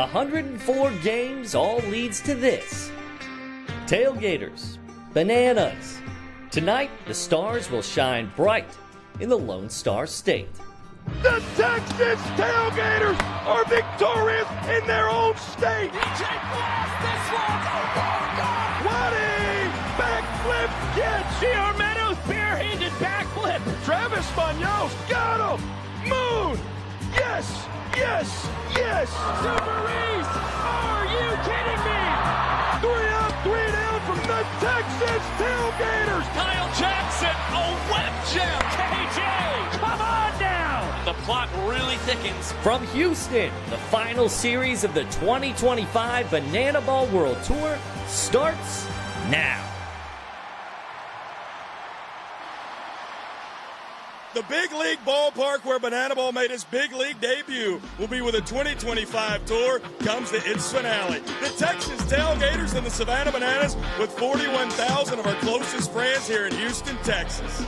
104 games all leads to this. Tailgaters, Bananas. Tonight, the stars will shine bright in the Lone Star State. The Texas Tailgaters are victorious in their own state. This one. What a backflip catch. Giormeto's barehanded backflip. Travis Munoz got him. Moon. Yes. Super Reese. Are you kidding me? 3 up, 3 down from the Texas Tailgaters. Kyle Jackson, a web gem. KJ, come on now. The plot really thickens. From Houston, the final series of the 2025 Banana Ball World Tour starts now. The big league ballpark where Banana Ball made its big league debut will be with the 2025 tour comes to its finale. The Texas Tailgaters and the Savannah Bananas with 41,000 of our closest friends here in Houston, Texas.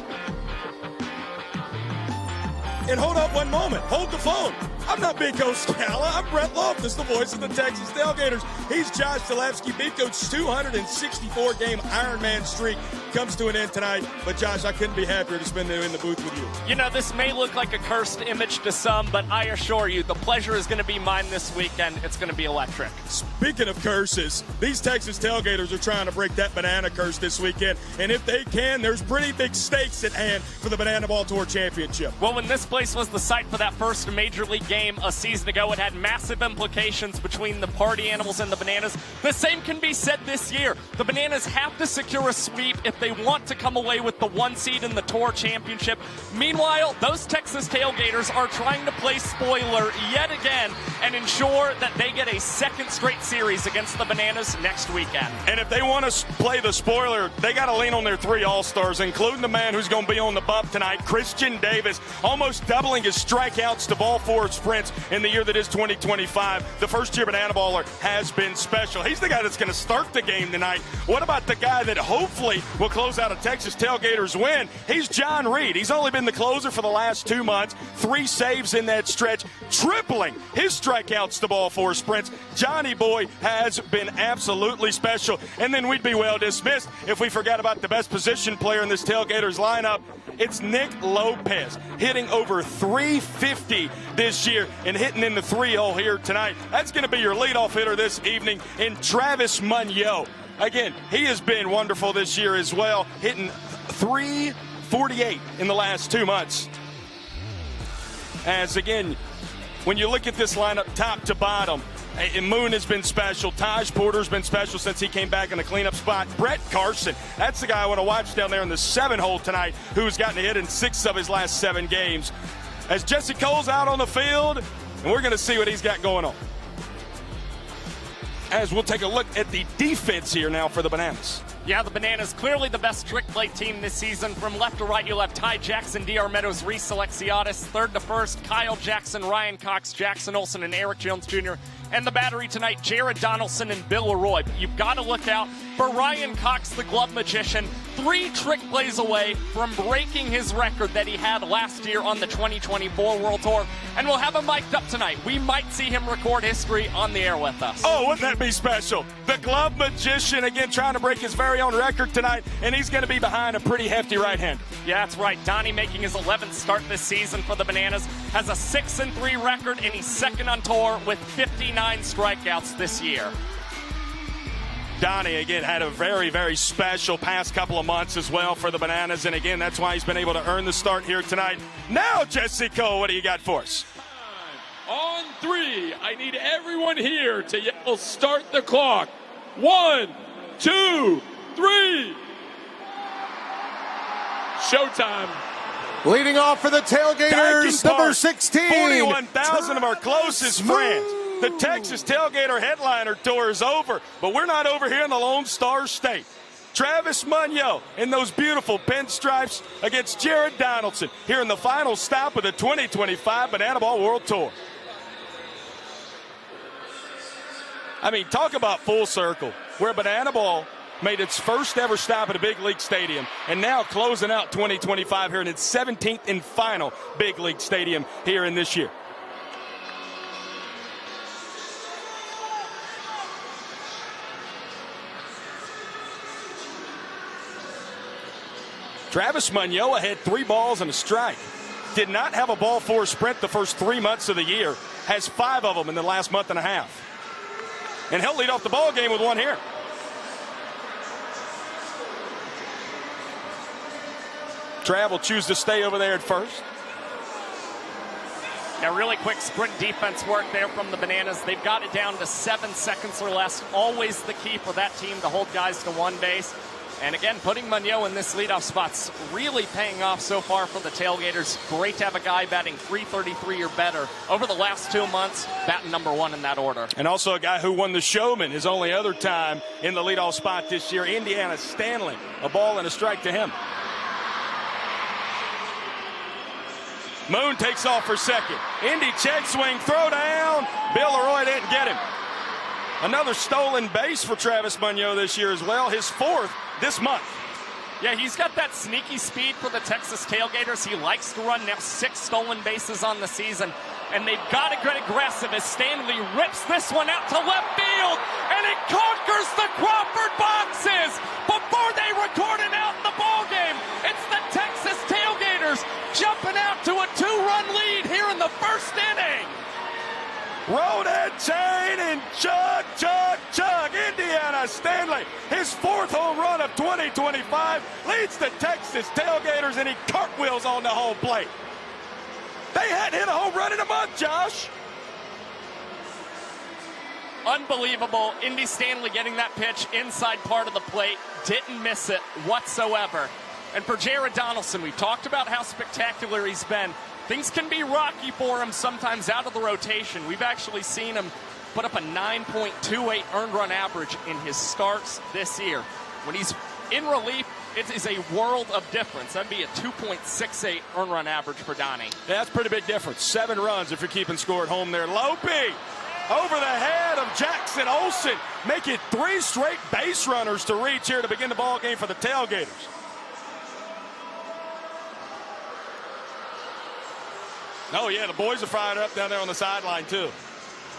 And hold up one moment. Hold the phone. I'm not Biko Scala. I'm Brett Loftus, the voice of the Texas Tailgaters. He's Josh Talevsky. Biko's 264-game Ironman streak comes to an end tonight. But, Josh, I couldn't be happier to spend it in the booth with you. You know, this may look like a cursed image to some, but I assure you, the pleasure is going to be mine this weekend. It's going to be electric. Speaking of curses, these Texas Tailgaters are trying to break that banana curse this weekend. And if they can, there's pretty big stakes at hand for the Banana Ball Tour Championship. Well, when this place was the site for that first Major League game a season ago, it had massive implications between the party animals and the Bananas. The same can be said this year. The Bananas have to secure a sweep if they want to come away with the 1 seed in the Tour Championship. Meanwhile, those Texas Tailgaters are trying to play spoiler yet again and ensure that they get a second straight series against the Bananas next weekend. And if they want to play the spoiler, they got to lean on their 3 All-Stars, including the man who's going to be on the bump tonight, Christian Davis, almost doubling his strikeouts to ball 4 sprints in the year that is 2025. The first-year Banana Baller has been special. He's the guy that's going to start the game tonight. What about the guy that hopefully will close out a Texas Tailgaters win? He's John Reed. He's only been the closer for the last 2 months. 3 saves in that stretch, tripling his strikeouts to ball 4 sprints. Johnny Boy has been absolutely special. And then we'd be well dismissed if we forgot about the best position player in this Tailgaters lineup. It's Nick Lopez, hitting over 350 this year and hitting in the 3-hole here tonight. That's going to be your leadoff hitter this evening in Travis Munoz. Again, he has been wonderful this year as well, hitting 348 in the last 2 months. As again, when you look at this lineup top to bottom, Moon has been special. Taj Porter's been special since he came back in the cleanup spot. Brett Carson, that's the guy I want to watch down there in the 7-hole tonight, who's gotten a hit in 6 of his last 7 games. As Jesse Cole's out on the field, and we're going to see what he's got going on. As we'll take a look at the defense here now for the Bananas. Yeah, the Bananas, clearly the best trick play team this season. From left to right, you'll have Ty Jackson, D.R. Meadows, Reese Alexiadis. Third to first, Kyle Jackson, Ryan Cox, Jackson Olsen, and Eric Jones Jr. And the battery tonight, Jared Donaldson and Bill Leroy. But you've got to look out for Ryan Cox, the glove magician, 3 trick plays away from breaking his record that he had last year on the 2024 World Tour. And we'll have him mic'd up tonight. We might see him record history on the air with us. Oh, wouldn't that be special? The glove magician, again, trying to break his very own record tonight, and he's going to be behind a pretty hefty right hand. Yeah, that's right. Donnie making his 11th start this season for the Bananas, has a 6-3 record, and he's second on tour with 59 strikeouts this year. Donnie, again, had a very, very special past couple of months as well for the Bananas, and again, that's why he's been able to earn the start here tonight. Now, Jesse Cole, what do you got for us? On 3, I need everyone here to yell, start the clock. 1, 2, 3. Showtime. Leading off for the Tailgaters, number 16. 41,000 of our closest friends. The Texas Tailgater Headliner Tour is over, but we're not over here in the Lone Star State. Travis Munoz in those beautiful pinstripes against Jared Donaldson here in the final stop of the 2025 Banana Ball World Tour. I mean, talk about full circle, where Banana Ball made its first ever stop at a big league stadium, and now closing out 2025 here in its 17th and final big league stadium here in this year. Travis Munoa had 3 balls and a strike. Did not have a ball 4 sprint the first 3 months of the year. Has 5 of them in the last month and a half. And he'll lead off the ball game with 1 here. Trav will choose to stay over there at first. Now, really quick sprint defense work there from the Bananas. They've got it down to 7 seconds or less. Always the key for that team to hold guys to 1 base. And again, putting Munoa in this leadoff spot's really paying off so far for the Tailgaters. Great to have a guy batting .333 or better over the last 2 months, batting number 1 in that order. And also a guy who won the Showman his only other time in the leadoff spot this year, Indiana Stanley. A ball and a strike to him. Moon takes off for second. Indy check swing, throw down. Bill Leroy didn't get him. Another stolen base for Travis Munoa this year as well, his 4th this month. Yeah, he's got that sneaky speed for the Texas Tailgaters. He likes to run now 6 stolen bases on the season. And they've got to get aggressive as Stanley rips this one out to left field. And it conquers the Crawford boxes before they record it out in the ballgame. It's the Texas Tailgaters jumping out to a 2-run lead here in the first inning. Roll that chain and chug, chug, chug. Indiana Stanley, his 4th home run of 2025, leads the Texas Tailgaters, and he cartwheels on the home plate. They hadn't hit a home run in a month, Josh. Unbelievable. Indy Stanley getting that pitch inside part of the plate. Didn't miss it whatsoever. And for Jared Donaldson, we've talked about how spectacular he's been. Things can be rocky for him sometimes out of the rotation. We've actually seen him put up a 9.28 earned run average in his starts this year. When he's in relief, it is a world of difference. That'd be a 2.68 earned run average for Donnie. Yeah, that's a pretty big difference. 7 runs if you're keeping score at home there. Lopey over the head of Jackson Olsen. Make it 3 straight base runners to reach here to begin the ball game for the Tailgaters. Oh, yeah, the boys are fired up down there on the sideline, too.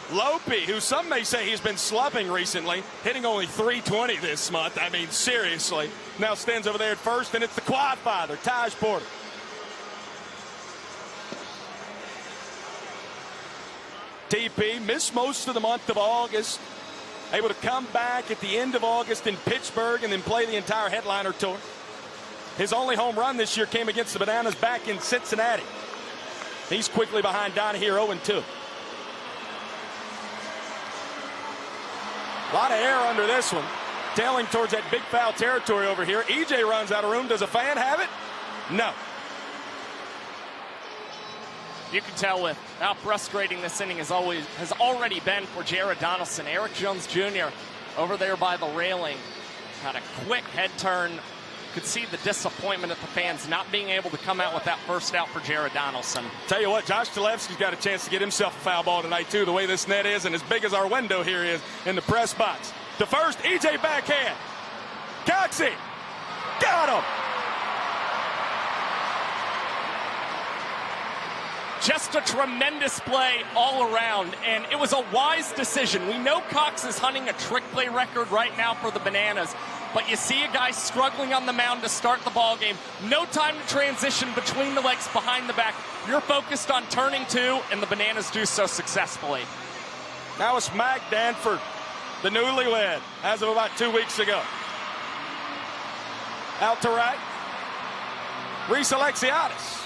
Lopey, who some may say he's been slumping recently, hitting only .320 this month. I mean, seriously. Now stands over there at first, and it's the quad father, Taj Porter. TP missed most of the month of August. Able to come back at the end of August in Pittsburgh and then play the entire headliner tour. His only home run this year came against the Bananas back in Cincinnati. He's quickly behind Donnie here, 0-2. A lot of air under this one. Tailing towards that big foul territory over here. EJ runs out of room. Does a fan have it? No. You can tell with how frustrating this inning has already been for Jared Donaldson. Eric Jones Jr. over there by the railing. Got a quick head turn. Could see the disappointment at the fans not being able to come out with that first out for Jared Donaldson. Tell you what, Josh Gillespie's got a chance to get himself a foul ball tonight, too, the way this net is and as big as our window here is in the press box. The first, EJ backhand. Coxie. Got him. Just a tremendous play all around, and it was a wise decision. We know Cox is hunting a trick play record right now for the Bananas, but you see a guy struggling on the mound to start the ball game. No time to transition between the legs behind the back. You're focused on turning 2, and the Bananas do so successfully. Now it's Mac Danford, the newlywed, as of about 2 weeks ago. Out to right. Reese Alexiadis.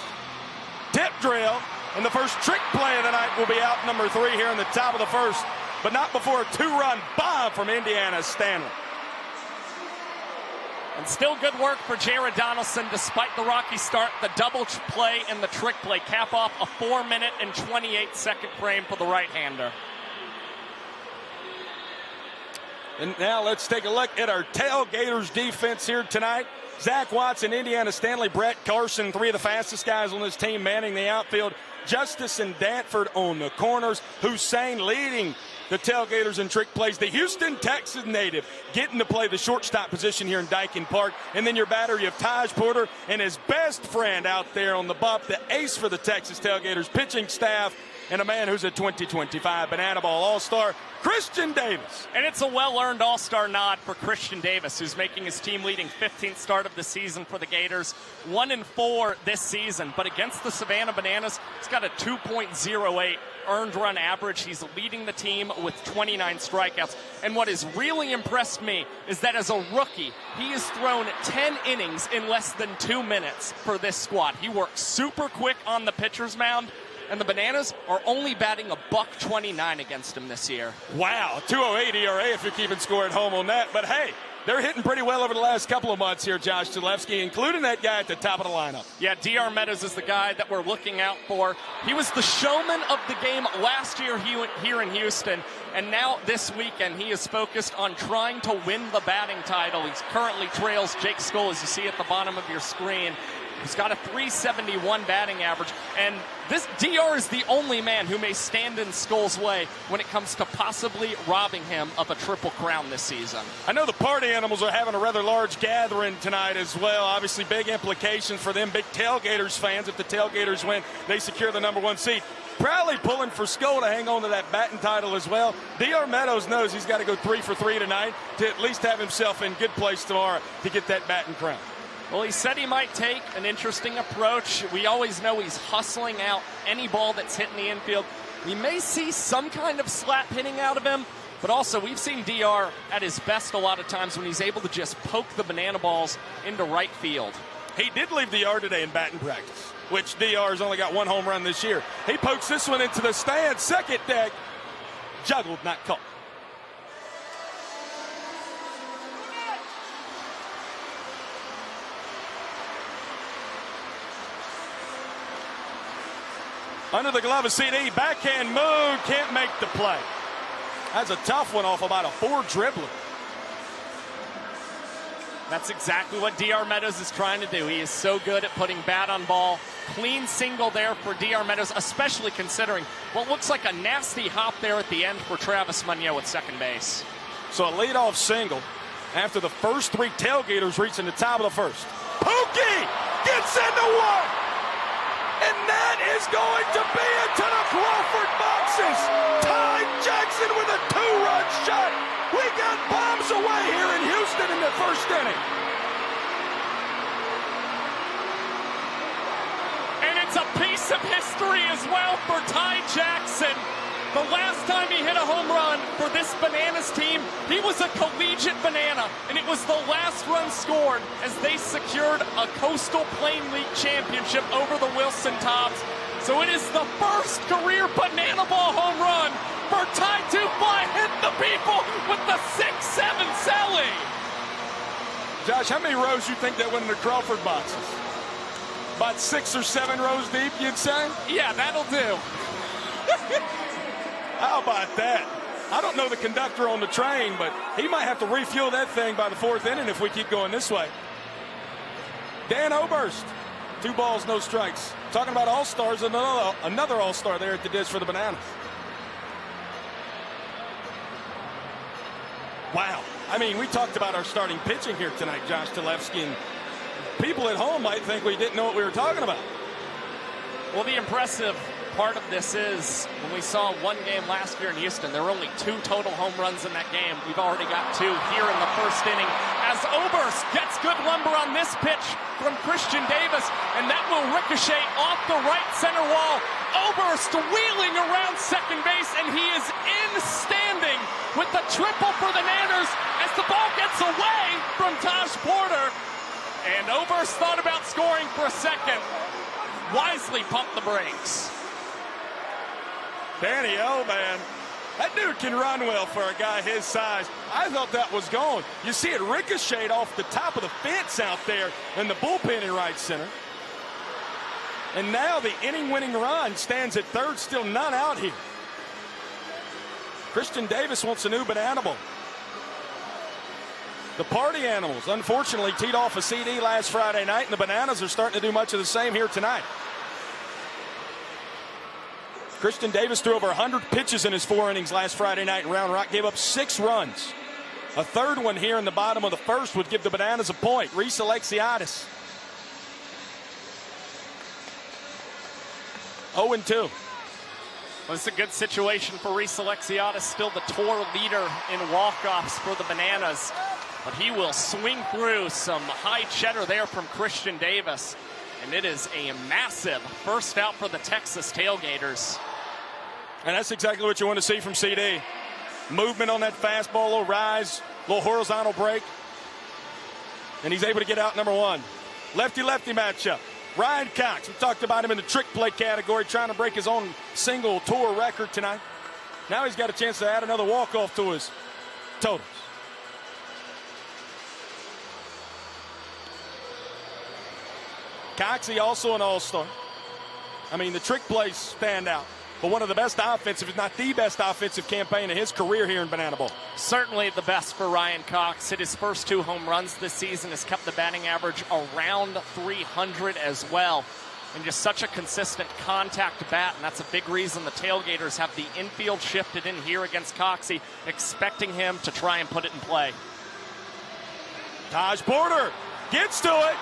Tip drill. And the first trick play of the night will be out number 3 here in the top of the first, but not before a 2-run bomb from Indiana Stanley. And still good work for Jared Donaldson despite the rocky start. The double play and the trick play cap off a 4-minute and 28-second frame for the right-hander. And now let's take a look at our Tailgaters defense here tonight. Zach Watson, Indiana Stanley, Brett Carson, 3 of the fastest guys on this team manning the outfield. Justice and Danford on the corners. Hussein leading the Tailgaters in trick plays. The Houston, Texas native getting to play the shortstop position here in Daikin Park. And then your battery of Taj Porter and his best friend out there on the bump, the ace for the Texas Tailgaters pitching staff, and a man who's a 2025 Banana Ball All-Star, Christian Davis. And it's a well-earned All-Star nod for Christian Davis, who's making his team-leading 15th start of the season for the Gators. 1-4 this season, but against the Savannah Bananas, he's got a 2.08 earned run average. He's leading the team with 29 strikeouts. And what has really impressed me is that as a rookie, he has thrown 10 innings in less than 2 minutes for this squad. He works super quick on the pitcher's mound, and the Bananas are only batting $129 against him this year. Wow, 2.08 ERA if you're keeping score at home on that. But hey, they're hitting pretty well over the last couple of months here, Josh Zalewski, including that guy at the top of the lineup. Yeah, D.R. Meadows is the guy that we're looking out for. He was the showman of the game last year here in Houston, and now this weekend he is focused on trying to win the batting title. He currently trails Jake Skoll, as you see at the bottom of your screen. He's got a 371 batting average, and this DR is the only man who may stand in Skoll's way when it comes to possibly robbing him of a triple crown this season. I know the party animals are having a rather large gathering tonight as well. Obviously, big implications for them big Tailgaters fans. If the Tailgaters win, they secure the #1 seed. Probably pulling for Skoll to hang on to that batting title as well. D.R. Meadows knows he's got to go 3 for 3 tonight to at least have himself in good place tomorrow to get that batting crown. Well, he said he might take an interesting approach. We always know he's hustling out any ball that's hitting the infield. We may see some kind of slap hitting out of him, but also we've seen DR at his best a lot of times when he's able to just poke the banana balls into right field. He did leave the yard today in batting practice, which DR has only got 1 home run this year. He pokes this one into the stand, second deck, juggled, not caught. Under the glove of CD, backhand move, can't make the play. That's a tough one off about a 4 dribbler. That's exactly what D.R. Meadows is trying to do. He is so good at putting bat on ball. Clean single there for D.R. Meadows, especially considering what looks like a nasty hop there at the end for Travis Munoz at second base. So a leadoff single after the first 3 Tailgaters reaching the top of the first. Pookie gets into one! And that is going to be into the Crawford boxes. Ty Jackson with a 2-run shot. We got bombs away here in Houston in the first inning. And it's a piece of history as well for Ty Jackson. The last time he hit a home run for this Bananas team, he was a collegiate Banana, and it was the last run scored as they secured a Coastal Plain League championship over the Wilson Tops. So it is the first career Banana Ball home run for Ty to fly, hit the people with the 6-7 celly. Josh, how many rows you think that went in the Crawford boxes? About 6 or 7 rows deep, you'd say? Yeah, that'll do. How about that? I don't know the conductor on the train, but he might have to refuel that thing by the 4th inning if we keep going this way. Dan Oberst, 2 balls, no strikes. Talking about all-stars, another all-star there at the dish for the Bananas. Wow. I mean, we talked about our starting pitching here tonight, Josh Zalewski, and people at home might think we didn't know what we were talking about. Well, the impressive part of this is when we saw one game last year in Houston, there were only 2 total home runs in that game. We've already got 2 here in the first inning as Oberst gets good lumber on this pitch from Christian Davis, and that will ricochet off the right center wall. Oberst wheeling around second base, and he is in standing with the triple for the Nanners as the ball gets away from Taj Porter. And Oberst thought about scoring for a second. Wisely pumped the brakes. Danny, oh man, that dude can run well for a guy his size. I thought that was gone. You see it ricocheted off the top of the fence out there in the bullpen in right center. And now the inning-winning run stands at third, still none out here. Christian Davis wants a new banana ball. The party animals, unfortunately, teed off a CD last Friday night, and the Bananas are starting to do much of the same here tonight. Christian Davis threw over 100 pitches in his 4 innings last Friday night in Round Rock, gave up 6 runs. A third one here in the bottom of the first would give the Bananas a point. Reese Alexiadis. 0-2. Well, it's a good situation for Reese Alexiadis, still the tour leader in walk-offs for the Bananas. But he will swing through some high cheddar there from Christian Davis. And it is a massive first out for the Texas Tailgaters. And that's exactly what you want to see from CD. Movement on that fastball, a little rise, a little horizontal break. And he's able to get out number one. Lefty-lefty matchup. Ryan Cox, we talked about him in the trick play category, trying to break his own single tour record tonight. Now he's got a chance to add another walk-off to his totals. Coxie also an all-star. I mean, the trick plays stand out. But one of the best offensive, if not the best offensive campaign in his career here in Banana Bowl. Certainly the best for Ryan Cox. Hit his first 2 home runs this season, has kept the batting average around 300 as well. And just such a consistent contact bat, and that's a big reason the Tailgaters have the infield shifted in here against Coxie, expecting him to try and put it in play. Taj Porter gets to it.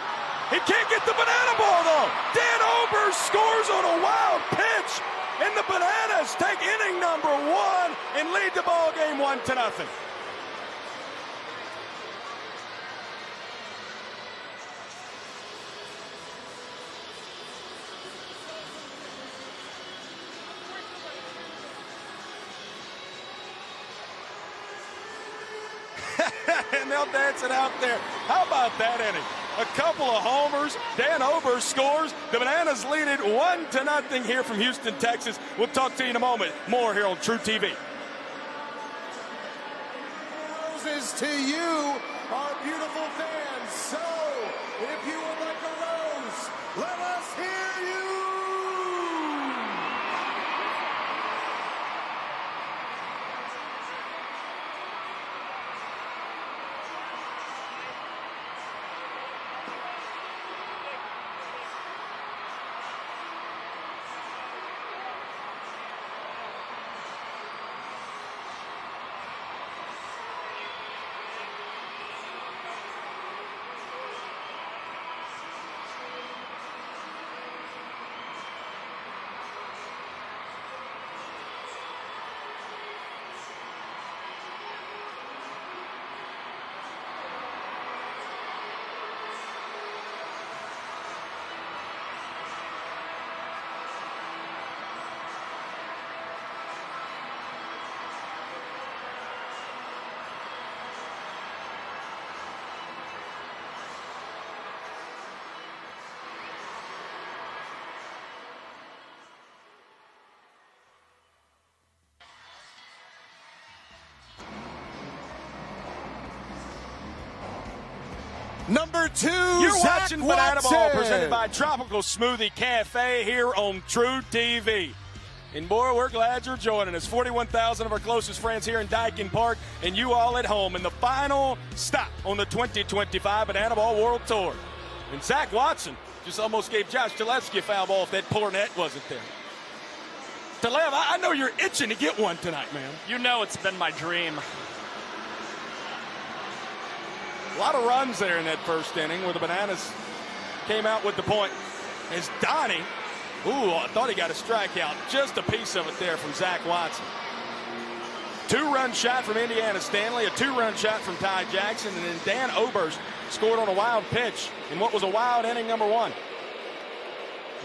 He can't get the Banana Ball, though. Dan Oberst scores on a wild pitch. And the Bananas take inning number 1 and lead the ball game 1-0. And they'll dance it out there. How about that inning? A couple of homers. Dan Oberst scores. The Bananas lead it 1-0 here from Houston, Texas. We'll talk to you in a moment. More here on TruTV. Roses to you, our beautiful fans. So, if you would like a rose, let us hear you. Number 2, You're Zach watching Banana Ball, Watson. presented by Tropical Smoothie Cafe here on TruTV. And boy, we're glad you're joining us. 41,000 of our closest friends here in Daikin Park, and you all at home in the final stop on the 2025 Banana Ball World Tour. And Zach Watson just almost gave Josh Gillespie a foul ball if that poor net wasn't there. Talev, I know you're itching to get one tonight, man. You know it's been my dream. A lot of runs there in that first inning where the Bananas came out with the point. As Donnie, I thought he got a strikeout. Just a piece of it there from Zach Watson. 2-run shot from Indiana Stanley, a 2-run shot from Ty Jackson, and then Dan Oberst scored on a wild pitch in what was a wild inning number 1.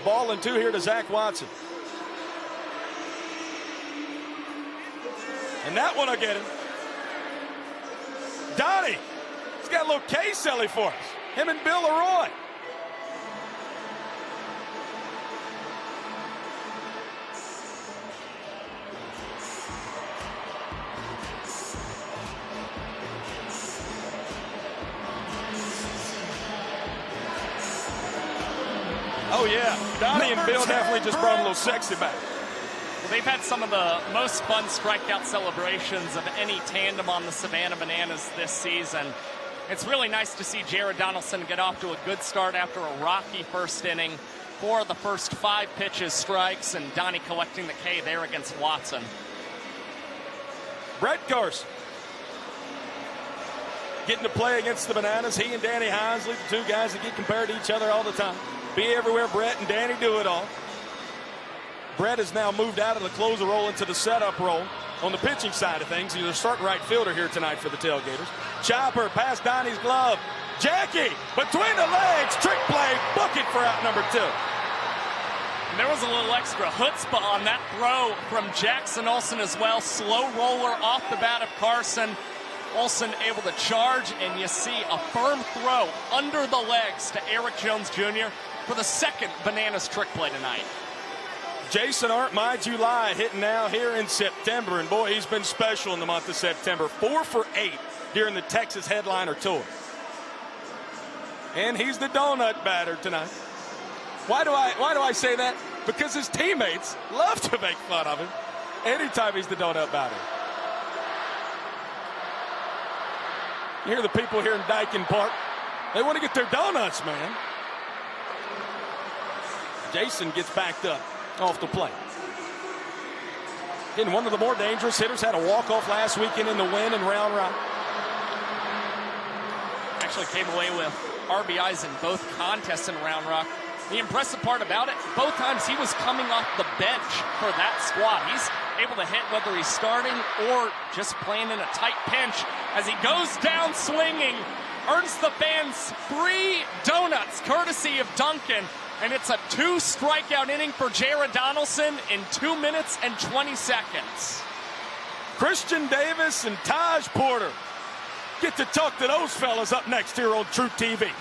Ball and 2 here to Zach Watson. And that one will get him. Donnie. He's got a little K-Selly for us. Him and Bill Leroy. Oh, yeah. Donnie and Bill definitely just brought a little sexy back. Well, they've had some of the most fun strikeout celebrations of any tandem on the Savannah Bananas this season. It's really nice to see Jared Donaldson get off to a good start after a rocky first inning. 4 of the first 5 pitches strikes, and Donnie collecting the K there against Watson. Brett Carson getting to play against the Bananas. He and Danny Hinsley, the 2 guys that get compared to each other all the time. Be everywhere Brett and Danny do it all. Brett has now moved out of the closer role into the setup role on the pitching side of things. He's a starting right fielder here tonight for the Tailgaters. Chopper past Donnie's glove. Jackie between the legs. Trick play. Book it for out number 2. And there was a little extra chutzpah on that throw from Jackson Olsen as well. Slow roller off the bat of Carson. Olsen able to charge, and you see a firm throw under the legs to Eric Jones Jr. for the second Bananas trick play tonight. Jason Arndt, my July, hitting now here in September. And boy, he's been special in the month of September. 4 for 8 during the Texas Headliner Tour. And he's the donut batter tonight. Why do I say that? Because his teammates love to make fun of him anytime he's the donut batter. You hear the people here in Daikin Park. They want to get their donuts, man. Jason gets backed up off the plate. Again, one of the more dangerous hitters. Had a walk-off last weekend in the win in Round Rock. Actually came away with RBIs in both contests in Round Rock. The impressive part about it, both times he was coming off the bench for that squad. He's able to hit whether he's starting or just playing in a tight pinch as he goes down swinging, earns the fans 3 donuts courtesy of Duncan, and it's a 2-strikeout inning for Jared Donaldson in 2 minutes and 20 seconds. Christian Davis and Taj Porter get to talk to those fellas up next here on TruTV.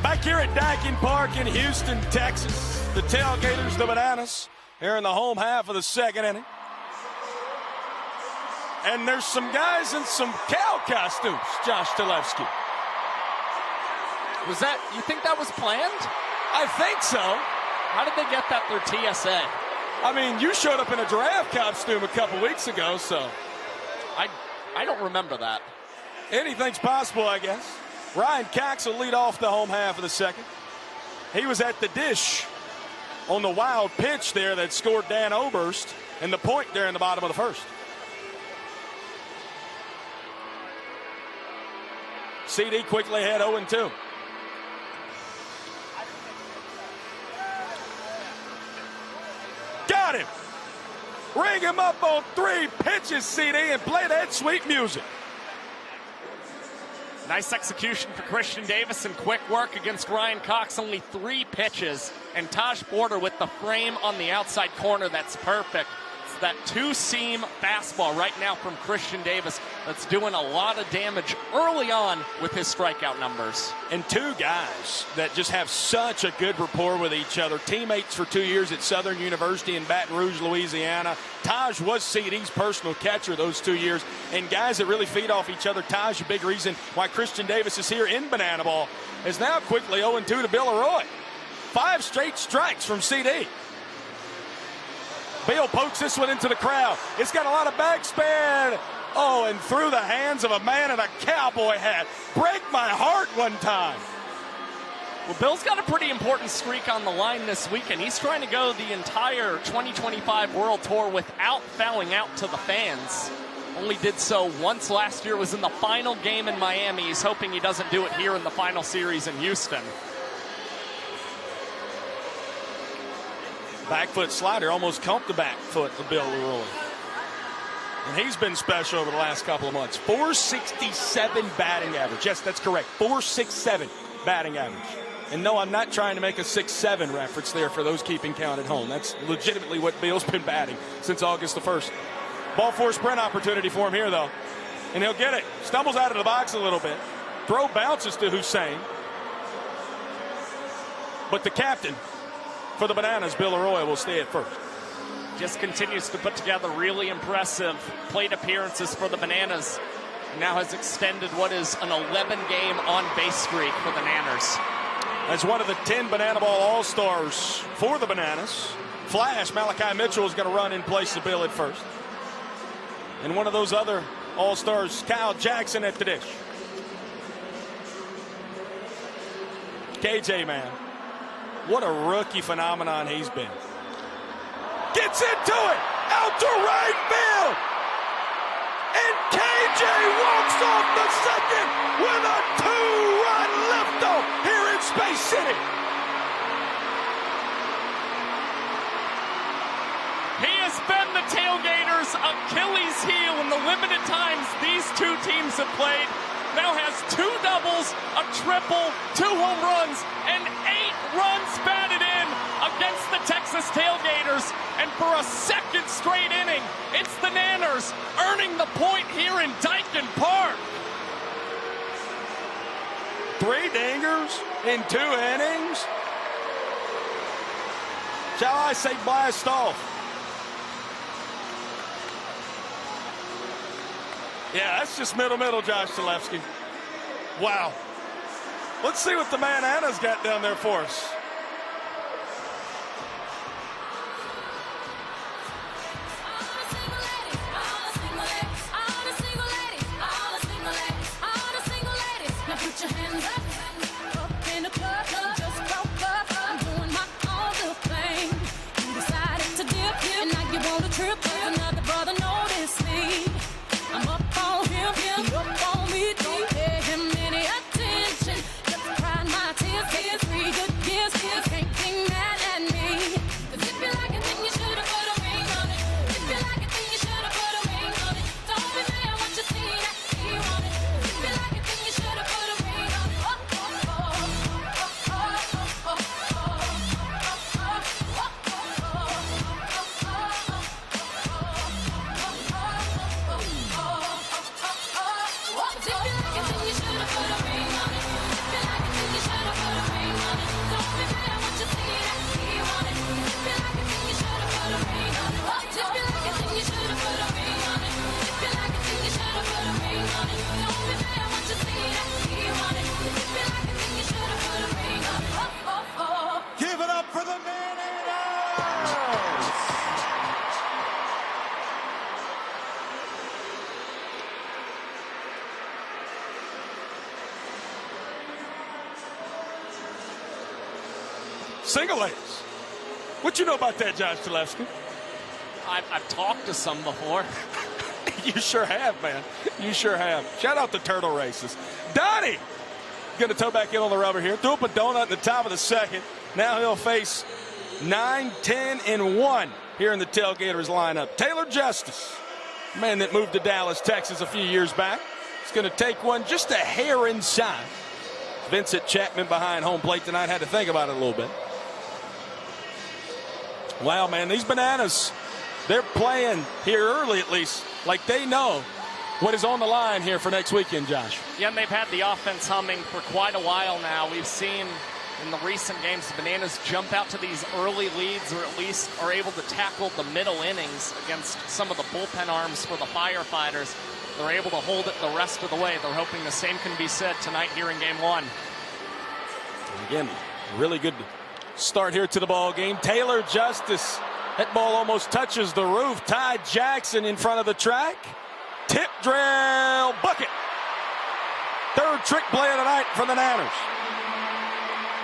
Back here at Daikin Park in Houston, Texas, the Tailgaters, the Bananas, here in the home half of the second inning. And there's some guys in some cow costumes, Josh Talevsky. Was that, you think that was planned? I think so. How did they get that through TSA? I mean, you showed up in a giraffe costume a couple weeks ago, so. I don't remember that. Anything's possible, I guess. Ryan Cox will lead off the home half of the second. He was at the dish on the wild pitch there that scored Dan Oberst and the point there in the bottom of the first. CD quickly ahead 0-2. Got him. Ring him up on 3 pitches, CD, and play that sweet music. Nice execution for Christian Davis and quick work against Ryan Cox. Only 3 pitches. And Taj Porter with the frame on the outside corner. That's perfect. It's that 2-seam fastball right now from Christian Davis that's doing a lot of damage early on with his strikeout numbers. And 2 guys that just have such a good rapport with each other. Teammates for 2 years at Southern University in Baton Rouge, Louisiana. Taj was CD's personal catcher those 2 years. And guys that really feed off each other. Taj, a big reason why Christian Davis is here in Banana Ball, is now quickly 0-2 to Bill Arroyo. 5 straight strikes from CD. Bill pokes this one into the crowd. It's got a lot of backspin. Oh, and through the hands of a man in a cowboy hat. Break my heart one time. Well, Bill's got a pretty important streak on the line this weekend. He's trying to go the entire 2025 World Tour without fouling out to the fans. Only did so once last year, was in the final game in Miami. He's hoping he doesn't do it here in the final series in Houston. Back foot slider almost comped the back foot of Bill Leroy. And he's been special over the last couple of months. 467 batting average. Yes, that's correct. 467 batting average. And no, I'm not trying to make a 6-7 reference there for those keeping count at home. That's legitimately what Bill's been batting since August the 1st. Ball 4 sprint opportunity for him here, though. And he'll get it. Stumbles out of the box a little bit. Throw bounces to Hussein. But the captain for the Bananas, Bill Arroyo, will stay at first. Just continues to put together really impressive plate appearances for the Bananas. Now has extended what is an 11-game on-base streak for the Nanners. As one of the 10 Banana Ball All-Stars for the Bananas, Flash Malachi Mitchell is going to run in place of Bill at first. And one of those other All-Stars, Kyle Jackson at the dish. KJ, man, what a rookie phenomenon he's been. Gets into it, out to right field. And KJ walks off the second with a 2-run liftoff here in Space City. He has been the Tailgaters' Achilles heel in the limited times these 2 teams have played. Now has 2 doubles, a triple, 2 home runs, and 8 runs batted in against the Texas Tailgaters. And for a second straight inning, it's the Nanners earning the point here in Daikin Park. 3 dingers in 2 innings. Shall I say blast off? Yeah, that's just middle, Josh Zalewski. Wow. Let's see what the man Anna's got down there for us. Single A's. What you know about that, Josh Zalewski? I've talked to some before. You sure have, man. You sure have. Shout out to Turtle Races. Donnie going to toe back in on the rubber here. Threw up a donut in the top of the second. Now he'll face 9, 10, and 1 here in the Tailgaters lineup. Taylor Justice, man that moved to Dallas, Texas a few years back. He's going to take one just a hair inside. Vincent Chapman behind home plate tonight. Had to think about it a little bit. Wow, man, these Bananas, they're playing here early at least like they know what is on the line here for next weekend, Josh. Yeah, and they've had the offense humming for quite a while now. We've seen in the recent games the Bananas jump out to these early leads, or at least are able to tackle the middle innings against some of the bullpen arms for the Firefighters. They're able to hold it the rest of the way. They're hoping the same can be said tonight here in Game 1. Again, really good start here to the ball game. Taylor Justice, that ball almost touches the roof. Ty Jackson in front of the track. Tip drill bucket. Third trick play of the night for the Nanners.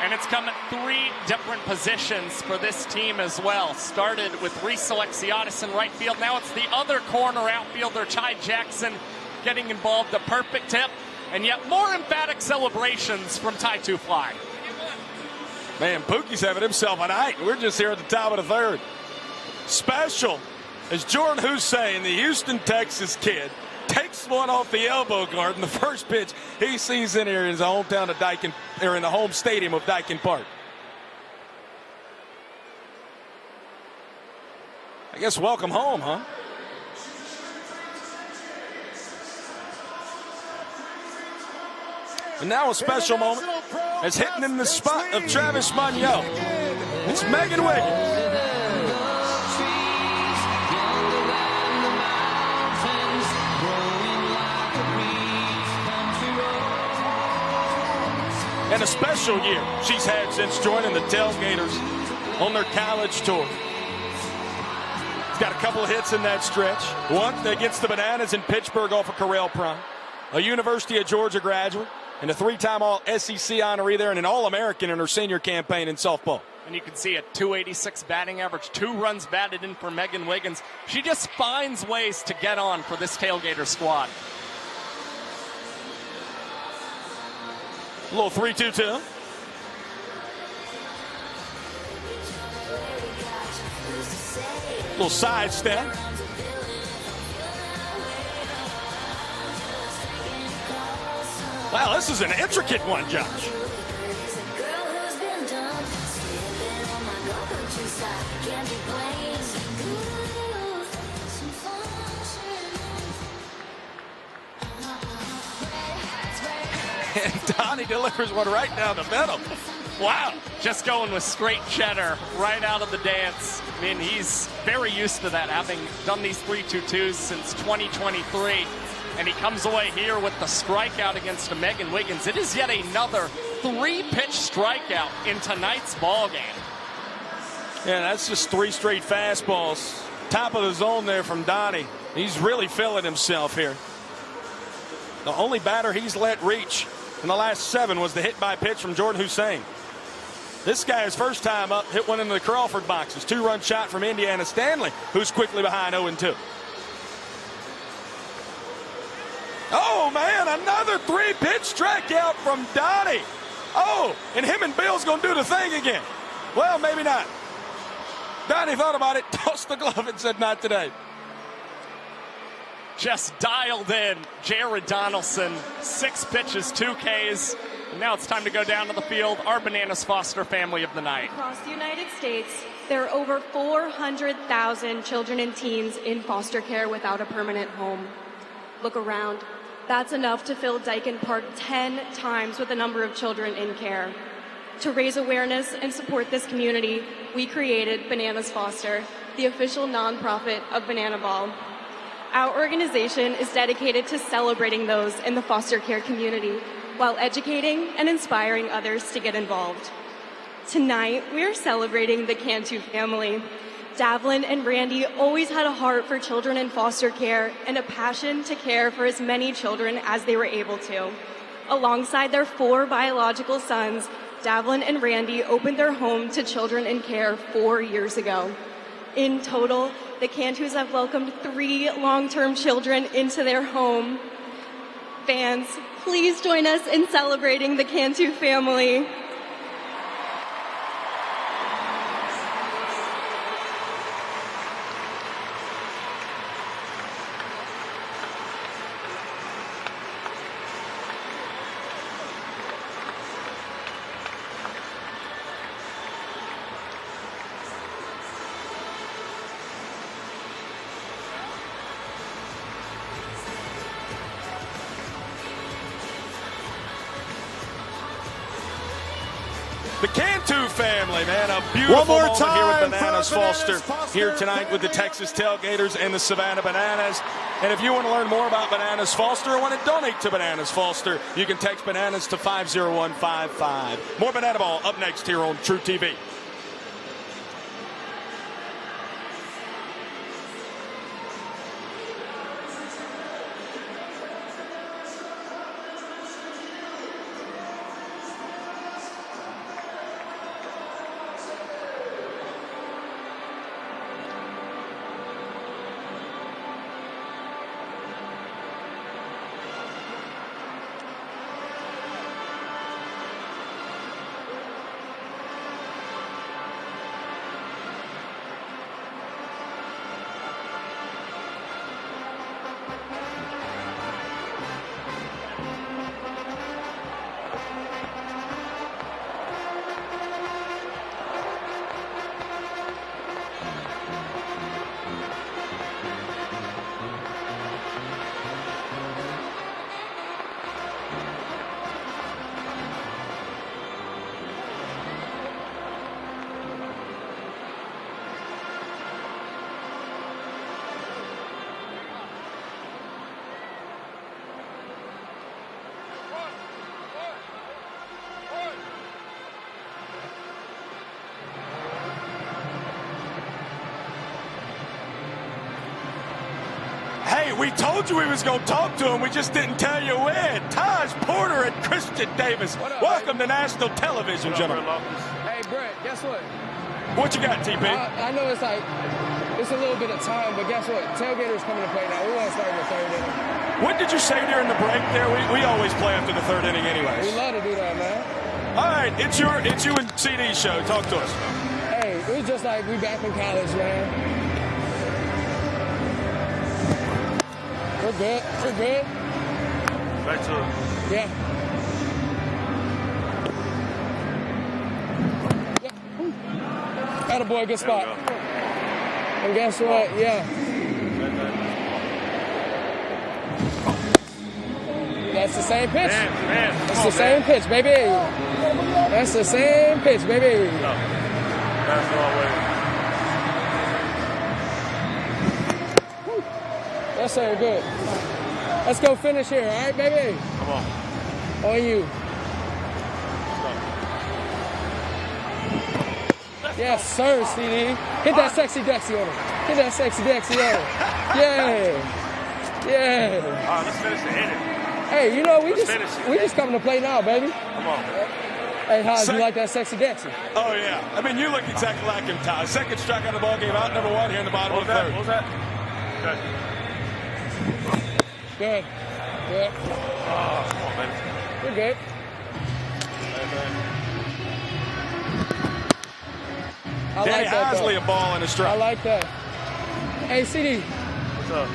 And it's come at 3 different positions for this team as well. Started with Reese Alexiadis in right field. Now it's the other corner outfielder, Ty Jackson, getting involved. A perfect tip, and yet more emphatic celebrations from Ty Two Fly. Man, Pookie's having himself a night. We're just here at the top of the third. Special as Jordan Hussein, the Houston, Texas kid, takes one off the elbow guard, and the first pitch he sees in here in his hometown of Daikin, or in the home stadium of Daikin Park. I guess welcome home, huh? And now a special moment as hitting in the spot of Travis Monroe. It's Megan Wiggins. And a special year she's had since joining the Tailgaters on their college tour. She's got a couple of hits in that stretch. One against the Bananas in Pittsburgh off of Correll Prime. A University of Georgia graduate and a 3-time All-SEC honoree there, and an All-American in her senior campaign in softball. And you can see a .286 batting average, 2 runs batted in for Megan Wiggins. She just finds ways to get on for this Tailgater squad. A little 3-2-2. Little side step. Wow, this is an intricate one, Josh. And Donnie delivers one right down the middle. Wow. Just going with straight cheddar right out of the dance. I mean, he's very used to that, having done these 3-2-2s since 2023. And he comes away here with the strikeout against Megan Wiggins. It is yet another 3-pitch strikeout in tonight's ball game. Yeah, that's just 3 straight fastballs. Top of the zone there from Donnie. He's really feeling himself here. The only batter he's let reach in the last 7 was the hit by pitch from Jordan Hussein. This guy, his first time up, hit one into the Crawford boxes. 2-run shot from Indiana Stanley, who's quickly behind 0-2. Oh, man, another 3-pitch strikeout from Donnie. Oh, and him and Bill's going to do the thing again. Well, maybe not. Donnie thought about it, tossed the glove, and said, not today. Just dialed in. Jared Donaldson, 6 pitches, 2 Ks. And now it's time to go down to the field. Our Bananas foster family of the night. Across the United States, there are over 400,000 children and teens in foster care without a permanent home. Look around. That's enough to fill Daikin Park 10 times with the number of children in care. To raise awareness and support this community, we created Bananas Foster, the official nonprofit of Banana Ball. Our organization is dedicated to celebrating those in the foster care community while educating and inspiring others to get involved. Tonight, we are celebrating the Cantu family. Davlin and Randy always had a heart for children in foster care and a passion to care for as many children as they were able to. Alongside their 4 biological sons, Davlin and Randy opened their home to children in care 4 years ago. In total, the Cantus have welcomed 3 long-term children into their home. Fans, please join us in celebrating the Cantu family. The Cantu family, man, a beautiful moment here with Bananas Foster here tonight with the Texas Tailgaters and the Savannah Bananas. And if you want to learn more about Bananas Foster or want to donate to Bananas Foster, you can text Bananas to 50155. More Banana Ball up next here on TruTV. Hey, we told you we was going to talk to him. We just didn't tell you when. Taj Porter and Christian Davis. Welcome to national television, gentlemen. Hey, Brett, guess what? What you got, TP? I know it's a little bit of time, but guess what? Tailgaters coming to play now. We want to start in the 3rd inning. What did you say during the break there? We always play after the 3rd inning anyways. We love to do that, man. All right, it's you and CD's show. Talk to us. Hey, it was just like we back in college, man. We're good. We're good. Back to it. Yeah. Attaboy, good spot. And guess what? Yeah. That's the same pitch. That's the same pitch, baby. That's the same pitch, baby. That's the wrong way. That's so good. Let's go finish here, all right, baby? Come on. On you. Yes, sir, CD. Hit that sexy Dexy on him. Hit that sexy Dexy on him. Yeah. Yeah. All right, let's finish the inning. Hey, you know, we just coming to play now, baby. Come on. Hey, Hodge, you like that sexy Dexy? Oh, yeah. I mean, you look exactly like him, Ty. Second strikeout of the ball game, out number 1 here in the bottom of the 3rd. What was that? Good. Good. Oh, come on, man. We're good. I Danny like that, Heisley, though. a ball and a strike. I like that. Hey, CD. What's up?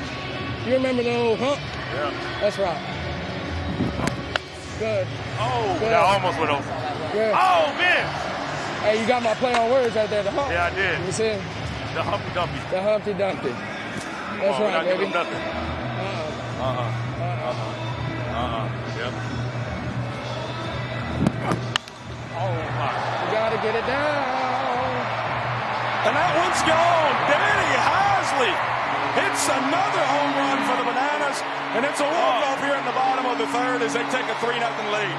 You remember the old hump? Yeah. That's right. Good. Oh, good. that almost went over. Good. Oh, man. Hey, you got my play on words right there. The hump. Yeah, I did. You see? The Humpty Dumpty. The Humpty Dumpty. That's Oh, right, baby. Nothing. Yep. Oh, my. You gotta get it down. And that one's gone. Danny Heisley hits another home run for the Bananas, and it's a walk-off here in the bottom of the 3rd as they take a 3-0 lead.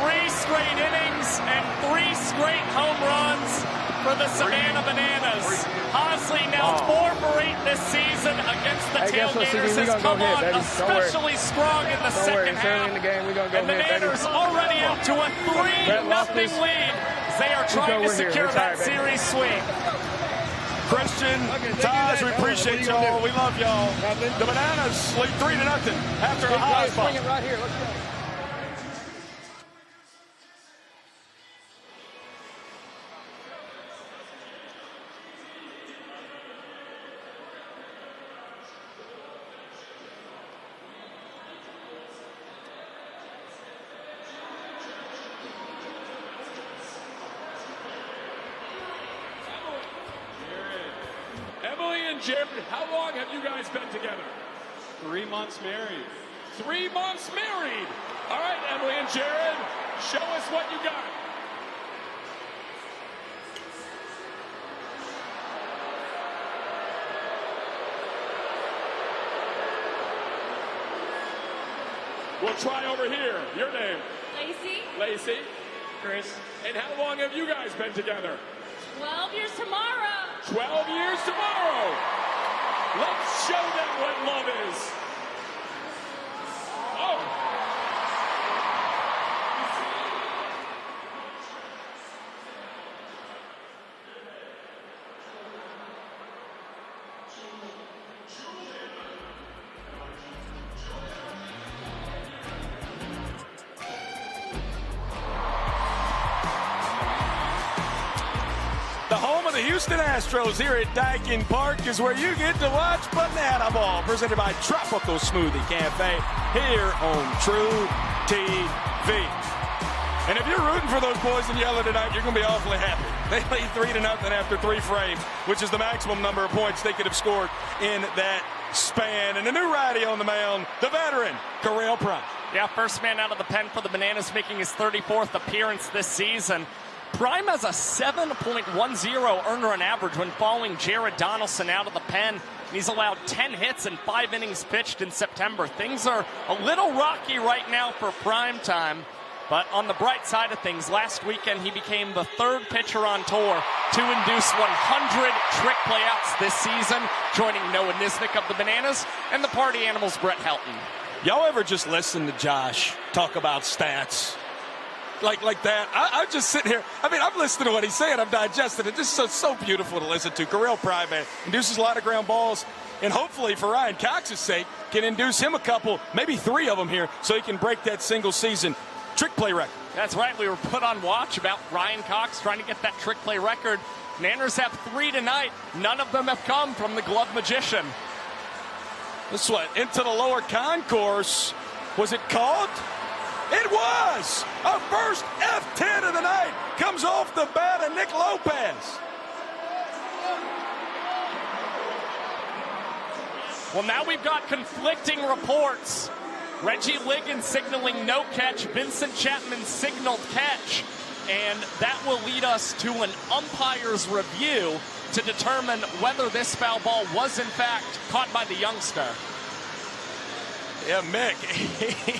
3 straight innings and 3 straight home runs for the Savannah Bananas. Heisley now 4 for 8 this season against the Tailgaters has come on especially strong in the second half. In the game, we're gonna go and the Bananas already out to a 3-0 lead. as they are trying to secure that series sweep. Christian, Taj, we appreciate y'all. We love y'all. The Bananas lead 3-0 after a high spot. Bring it right here. Let's go. Emily and Jared, how long have you guys been together? 3 months married. 3 months married. All right, Emily and Jared, show us what you got. We'll try over here. Your name? Lacey. Lacey. Chris. And how long have you guys been together? 12 years tomorrow. 12 years tomorrow. Let's show them what love is. Oh. The home of the Houston Astros here at Daikin Park is where you get to watch Banana Ball, presented by Tropical Smoothie Cafe here on TruTV. And if you're rooting for those boys in yellow tonight, you're going to be awfully happy. They lead 3-0 after 3 frames, which is the maximum number of points they could have scored in that span. And the new righty on the mound, the veteran, Correll Prime. Yeah, first man out of the pen for the Bananas, making his 34th appearance this season. Prime has a 7.10 earned run average when following Jared Donaldson out of the pen. He's allowed 10 hits and 5 innings pitched in September. Things are a little rocky right now for Prime time. But on the bright side of things, last weekend he became the 3rd pitcher on tour to induce 100 trick playouts this season, joining Noah Nisnik of the Bananas and the Party Animals' Brett Helton. Y'all ever just listen to Josh talk about stats? Like that. I'm just sitting here. I mean, I'm listening to what he's saying. I'm digesting it. This is so beautiful to listen to. Correll Prime, man, induces a lot of ground balls. And hopefully, for Ryan Cox's sake, can induce him a couple, maybe 3 of them here, so he can break that single season trick play record. That's right. We were put on watch about Ryan Cox trying to get that trick play record. Nanners have 3 tonight. None of them have come from the glove magician. This one into the lower concourse. Was it called? It was! Our first F10 of the night comes off the bat of Nick Lopez. Well, now we've got conflicting reports. Reggie Ligon signaling no catch, Vincent Chapman signaled catch, and that will lead us to an umpire's review to determine whether this foul ball was in fact caught by the youngster. Yeah, Mick,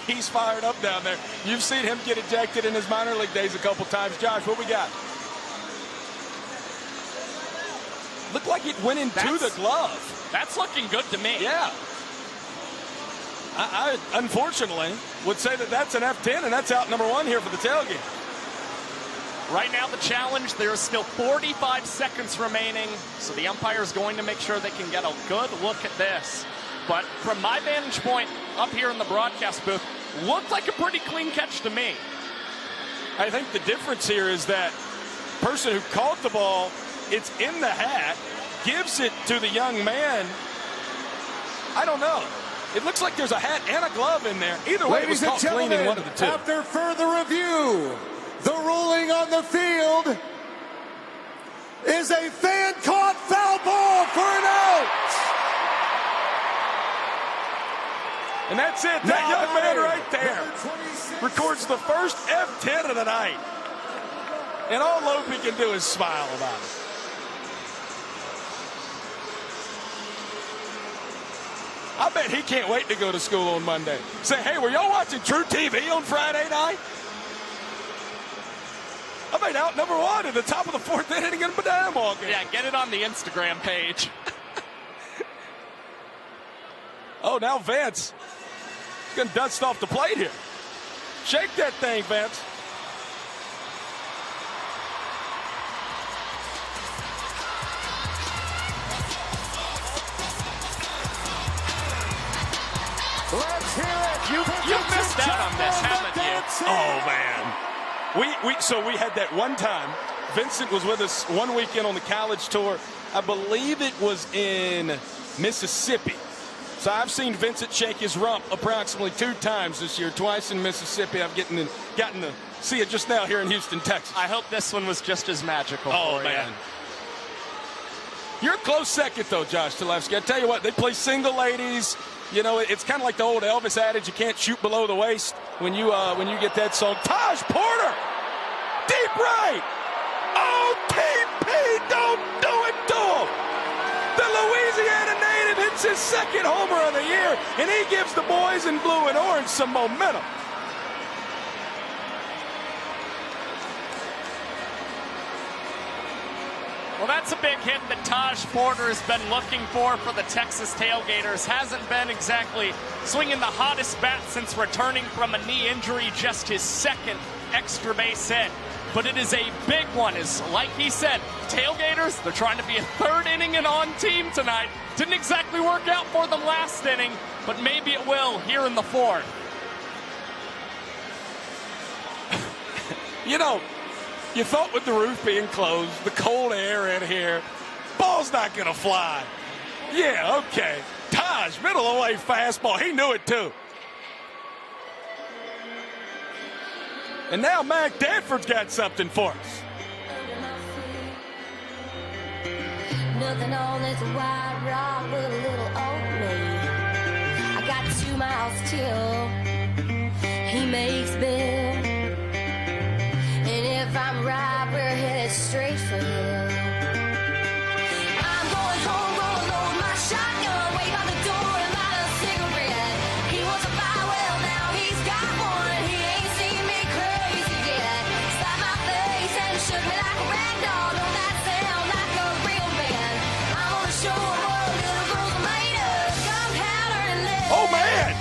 he's fired up down there. You've seen him get ejected in his minor league days a couple times. Josh, what we got? Looked like it went into the glove. That's looking good to me. Yeah. I unfortunately would say that that's an F10, and that's out number 1 here for the tailgate. Right now the challenge, there is still 45 seconds remaining, so the umpire is going to make sure they can get a good look at this. But from my vantage point up here in the broadcast booth, looked like a pretty clean catch to me. I think the difference here is that person who caught the ball, it's in the hat, gives it to the young man. I don't know. It looks like there's a hat and a glove in there. Either way, Ladies it was caught clean in one of the 2. After further review, the ruling on the field is a fan-caught foul ball for an out. And that's it. That young man right there records the first F10 of the night. And all Lopey can do is smile about it. I bet he can't wait to go to school on Monday. Say, hey, were y'all watching TruTV on Friday night? I mean, out number 1 at the top of the 4th inning in a banana ball game. Yeah, get it on the Instagram page. Oh, now Vance is going to dust off the plate here. Shake that thing, Vance. You've missed out on this, haven't you? Oh, man. So we had that one time. Vincent was with us one weekend on the college tour. I believe it was in Mississippi. So I've seen Vincent shake his rump approximately 2 times this year, twice in Mississippi. I've gotten to see it just now here in Houston, Texas. I hope this one was just as magical for man. you. You're a close second, though, Josh Talevsky. I tell you what, they play single ladies. You know, it's kind of like the old Elvis adage, you can't shoot below the waist when you get that song. Taj Porter, deep right. OTP, don't do it to him. The Louisiana native hits his 2nd homer of the year, and he gives the boys in blue and orange some momentum. Well, that's a big hit that Taj Porter has been looking for the Texas Tailgaters. Hasn't been exactly swinging the hottest bat since returning from a knee injury, just his 2nd extra base hit. But it is a big one. Is like he said, Tailgaters, they're trying to be a 3rd inning and on team tonight. Didn't exactly work out for them last inning, but maybe it will here in the 4th. You know, you thought with the roof being closed, the cold air in here, ball's not going to fly. Yeah, okay. Taj, middle of the way fastball. He knew it too. And now Mac Danford's got something for us. Nothing on this white rock with a little old me. I got 2 miles till he makes Bill. And if I'm right, we're headed straight for him. I'm going home, gonna load my shotgun, wait by the door and light a cigarette. He wants to buy, well, now he's got one. He ain't seen me crazy yet. Slapped my face and shook me like a rag doll. Don't that sound like a real man? I'm gonna show him what little girls are made of. Gunpowder and lead. Oh, man.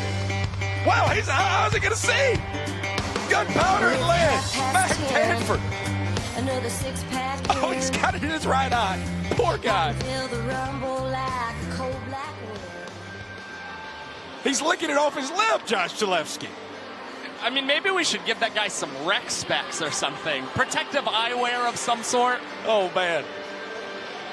Wow, how's he going to see? Gunpowder and lead. Mac Danford. Another 6-pack. Oh, he's got it in his right eye. Poor guy. Feel the rumble like a cold black wind. He's licking it off his lip, Josh Talevsky. I mean, maybe we should give that guy some rec specs or something. Protective eyewear of some sort. Oh, man.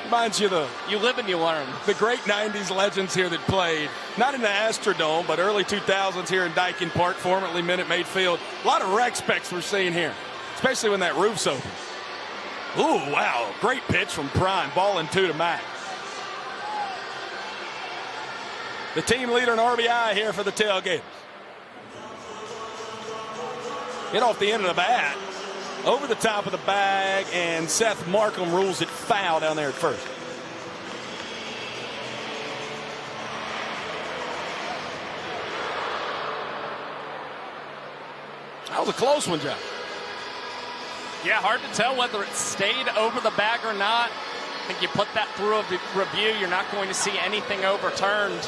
Reminds you you live and you learn. The great 90s legends here that played, not in the Astrodome, but early 2000s here in Daikin Park, formerly Minute Maid Field. A lot of rec specs we're seeing here, especially when that roof's open. Ooh, wow. Great pitch from Prime. Ball in 2 to Mac. The team leader in RBI here for the Tailgaters. Hit off the end of the bat. Over the top of the bag, and Seth Markham rules it foul down there at first. That was a close one, John. Yeah, hard to tell whether it stayed over the bag or not. I think you put that through a review, you're not going to see anything overturned.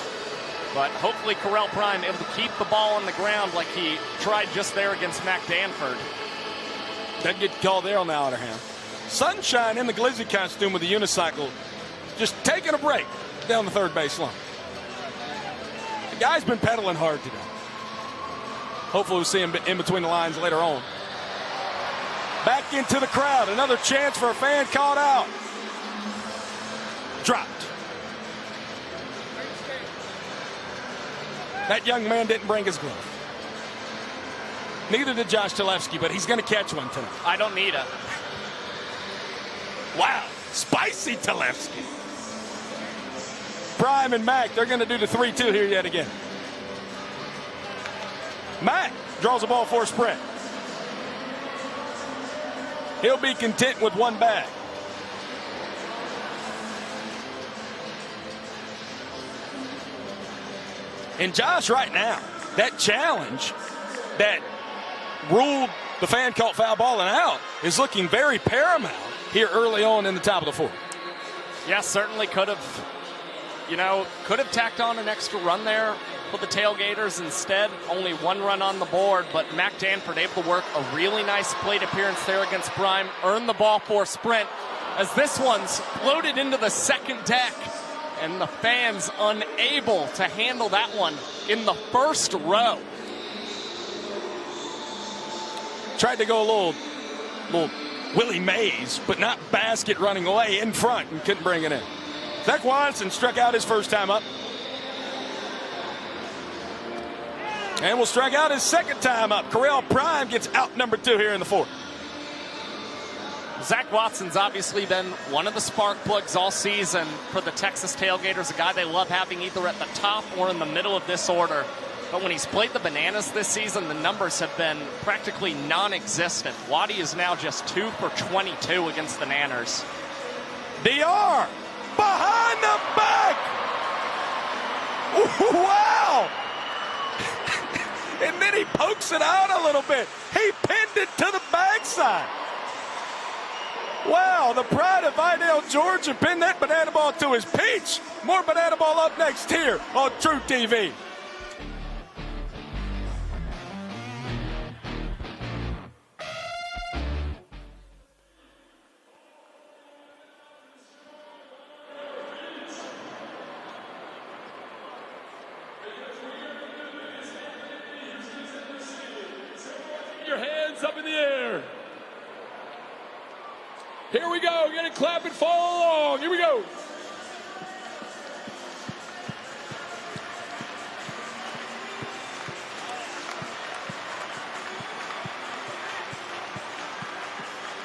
But hopefully Correll Prime able to keep the ball on the ground like he tried just there against Mac Danford. Doesn't get called there on the outer hand. Sunshine in the Glizzy costume with the unicycle, just taking a break down the 3rd base line. The guy's been pedaling hard today. Hopefully we'll see him in between the lines later on. Back into the crowd. Another chance for a fan called out. Dropped. That young man didn't bring his glove. Neither did Josh Talevsky, but he's going to catch one tonight. I don't need it. Wow, spicy Talevsky. Prime and Mac, they're going to do the 3-2 here yet again. Mac draws a ball for a sprint. He'll be content with 1 bag. And Josh, right now, that challenge that ruled the fan caught foul ball and out is looking very paramount here early on in the top of the 4th. Yeah, certainly could have tacked on an extra run there for the Tailgaters. Instead, only 1 run on the board, but Mac Danford able to work a really nice plate appearance there against Prime, earned the ball for a sprint, as this one's floated into the 2nd deck. And the fans unable to handle that one in the first row. Tried to go a little Willie Mays, but not basket running away in front and couldn't bring it in. Zach Watson struck out his first time up. And will strike out his second time up. Correll Prime gets out number 2 here in the 4th. Zach Watson's obviously been one of the spark plugs all season for the Texas Tailgaters, a guy they love having either at the top or in the middle of this order. But when he's played the Bananas this season, the numbers have been practically non-existent. Waddy is now just 2 for 22 against the Nanners. DR behind the back. Wow. And then he pokes it out a little bit. He pinned it to the backside. Wow, the pride of Vidal, Georgia pinned that banana ball to his peach. More banana ball up next here on TruTV. Your hands up in the air. Here we go. Get it, clap and follow along. Here we go.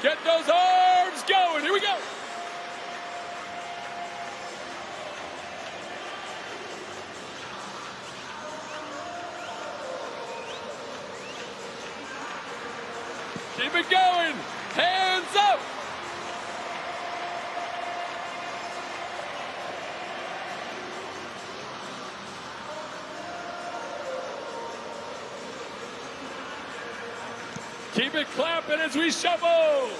Get those arms going. Here we go. Keep it going. Hands up. Keep it clapping as we shuffle.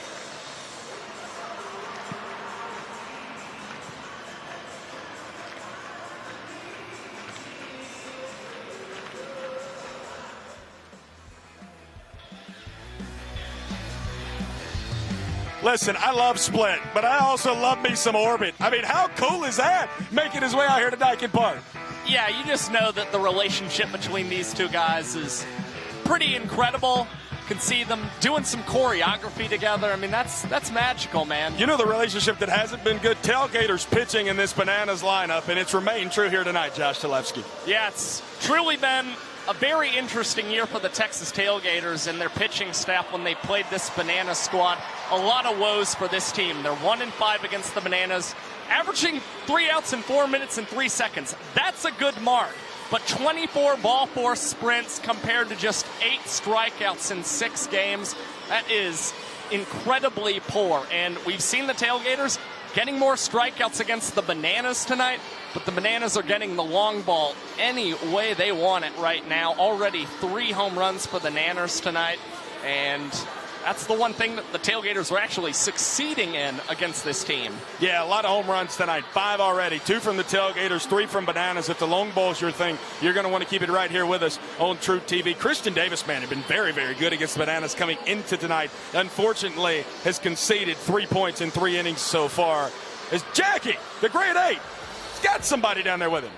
Listen, I love Split, but I also love me some Orbit. I mean, how cool is that? Making his way out here to Daikin Park. Yeah, you just know that the relationship between these two guys is pretty incredible. Can see them doing some choreography together. I mean, that's magical, man. You know the relationship that hasn't been good? Tailgaters pitching in this Bananas lineup, and it's remained true here tonight, Josh Talevsky. Yeah, it's truly been a very interesting year for the Texas Tailgaters and their pitching staff when they played this Banana squad. A lot of woes for this team. They're 1-5 against the Bananas, averaging 3 outs in 4 minutes and 3 seconds. That's a good mark. But 24 ball force sprints compared to just 8 strikeouts in 6 games, that is incredibly poor. And we've seen the Tailgaters getting more strikeouts against the Bananas tonight, but the Bananas are getting the long ball any way they want it right now. Already 3 home runs for the Nanners tonight, and that's the one thing that the Tailgaters are actually succeeding in against this team. Yeah, a lot of home runs tonight. 5 already. 2 from the Tailgaters, 3 from Bananas. If the long ball's your thing, you're going to want to keep it right here with us on TruTV. Christian Davis, man, had been very, very good against the Bananas coming into tonight. Unfortunately, has conceded 3 points in 3 innings so far. As Jackie, the grade 8, has got somebody down there with him.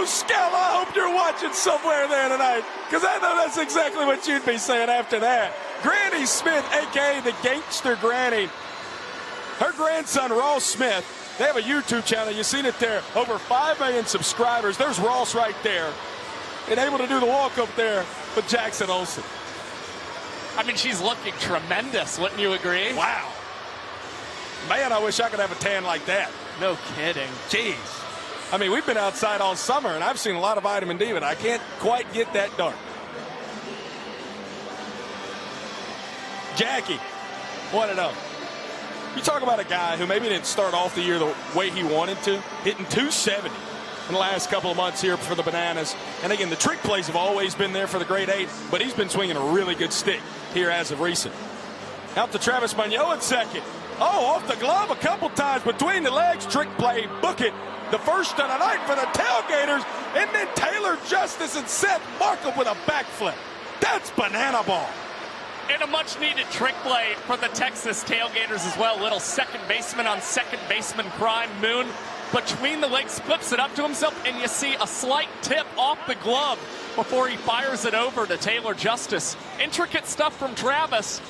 Scala, I hope you're watching somewhere there tonight, because I know that's exactly what you'd be saying after that. Granny Smith, a.k.a. the Gangster Granny. Her grandson, Ross Smith, they have a YouTube channel. You've seen it there. Over 5 million subscribers. There's Ross right there. And able to do the walk up there with Jackson Olsen. I mean, she's looking tremendous. Wouldn't you agree? Wow. Man, I wish I could have a tan like that. No kidding. Jeez. I mean, we've been outside all summer, and I've seen a lot of vitamin D, but I can't quite get that dark. Jackie, 1-0. You talk about a guy who maybe didn't start off the year the way he wanted to, hitting 270 in the last couple of months here for the Bananas. And again, the trick plays have always been there for the grade 8, but he's been swinging a really good stick here as of recent. Out to Travis Munoz at second. Oh, off the glove a couple times between the legs. Trick play, book it. The first of the night for the Tailgaters. And then Taylor Justice and Seth Markham with a backflip. That's banana ball. And a much-needed trick play for the Texas Tailgaters as well. Little second baseman on second baseman prime. Moon between the legs flips it up to himself, and you see a slight tip off the glove before he fires it over to Taylor Justice. Intricate stuff from Travis,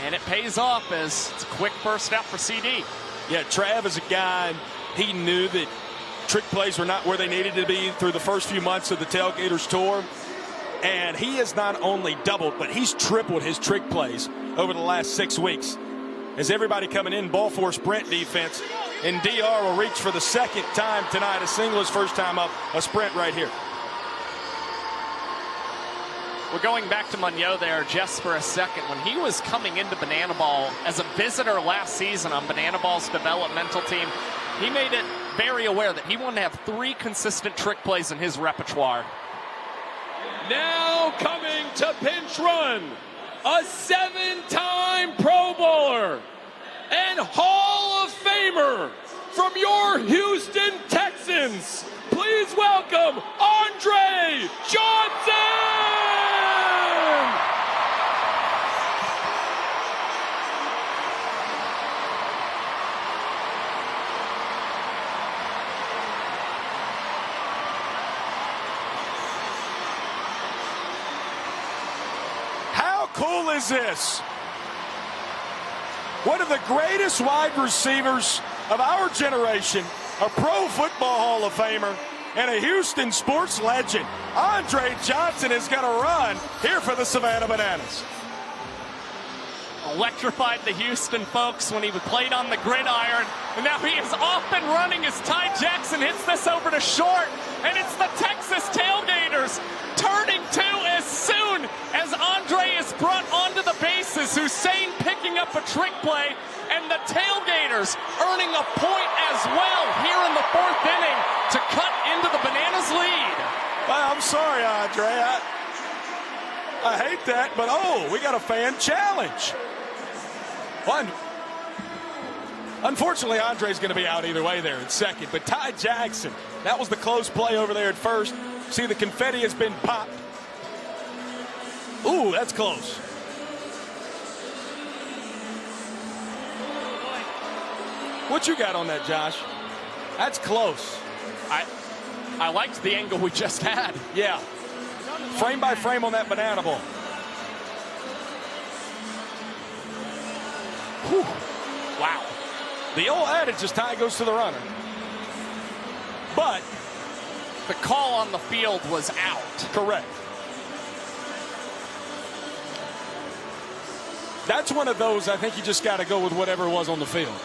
and it pays off as it's a quick first out for CD. Yeah, Trav is a guy, he knew that trick plays were not where they needed to be through the first few months of the Tailgaters tour. And he has not only doubled, but he's tripled his trick plays over the last 6 weeks. As everybody coming in, ball four sprint defense. And DR will reach for the second time tonight. A single his first time up, a sprint right here. We're going back to Munoz there just for a second. When he was coming into Banana Ball as a visitor last season on Banana Ball's developmental team, he made it very aware that he wanted to have 3 consistent trick plays in his repertoire. Now coming to pinch run, a 7-time Pro Bowler and Hall of Famer from your Houston Texans. Please welcome Andre Johnson! Cool is this? One of the greatest wide receivers of our generation, a Pro Football Hall of Famer, and a Houston sports legend. Andre Johnson is going to run here for the Savannah Bananas. Electrified the Houston folks when he played on the gridiron, and now he is off and running as Ty Jackson hits this over to short, and it's the Texas Tailgaters turning 2 as soon as Andre is brought onto the bases. Hussein picking up a trick play, and the Tailgaters earning a point as well here in the 4th inning to cut into the Bananas lead. Well, I'm sorry, Andre. I hate that, but oh, we got a fan challenge. One. Unfortunately, Andre's going to be out either way there in second, but Ty Jackson, that was the close play over there at first. See, the confetti has been popped. Ooh, that's close. What you got on that, Josh? That's close. I liked the angle we just had. Yeah. Frame by frame on that banana ball. Whew. Wow. The old adage is tie goes to the runner. But the call on the field was out. Correct. That's one of those, I think you just got to go with whatever was on the field.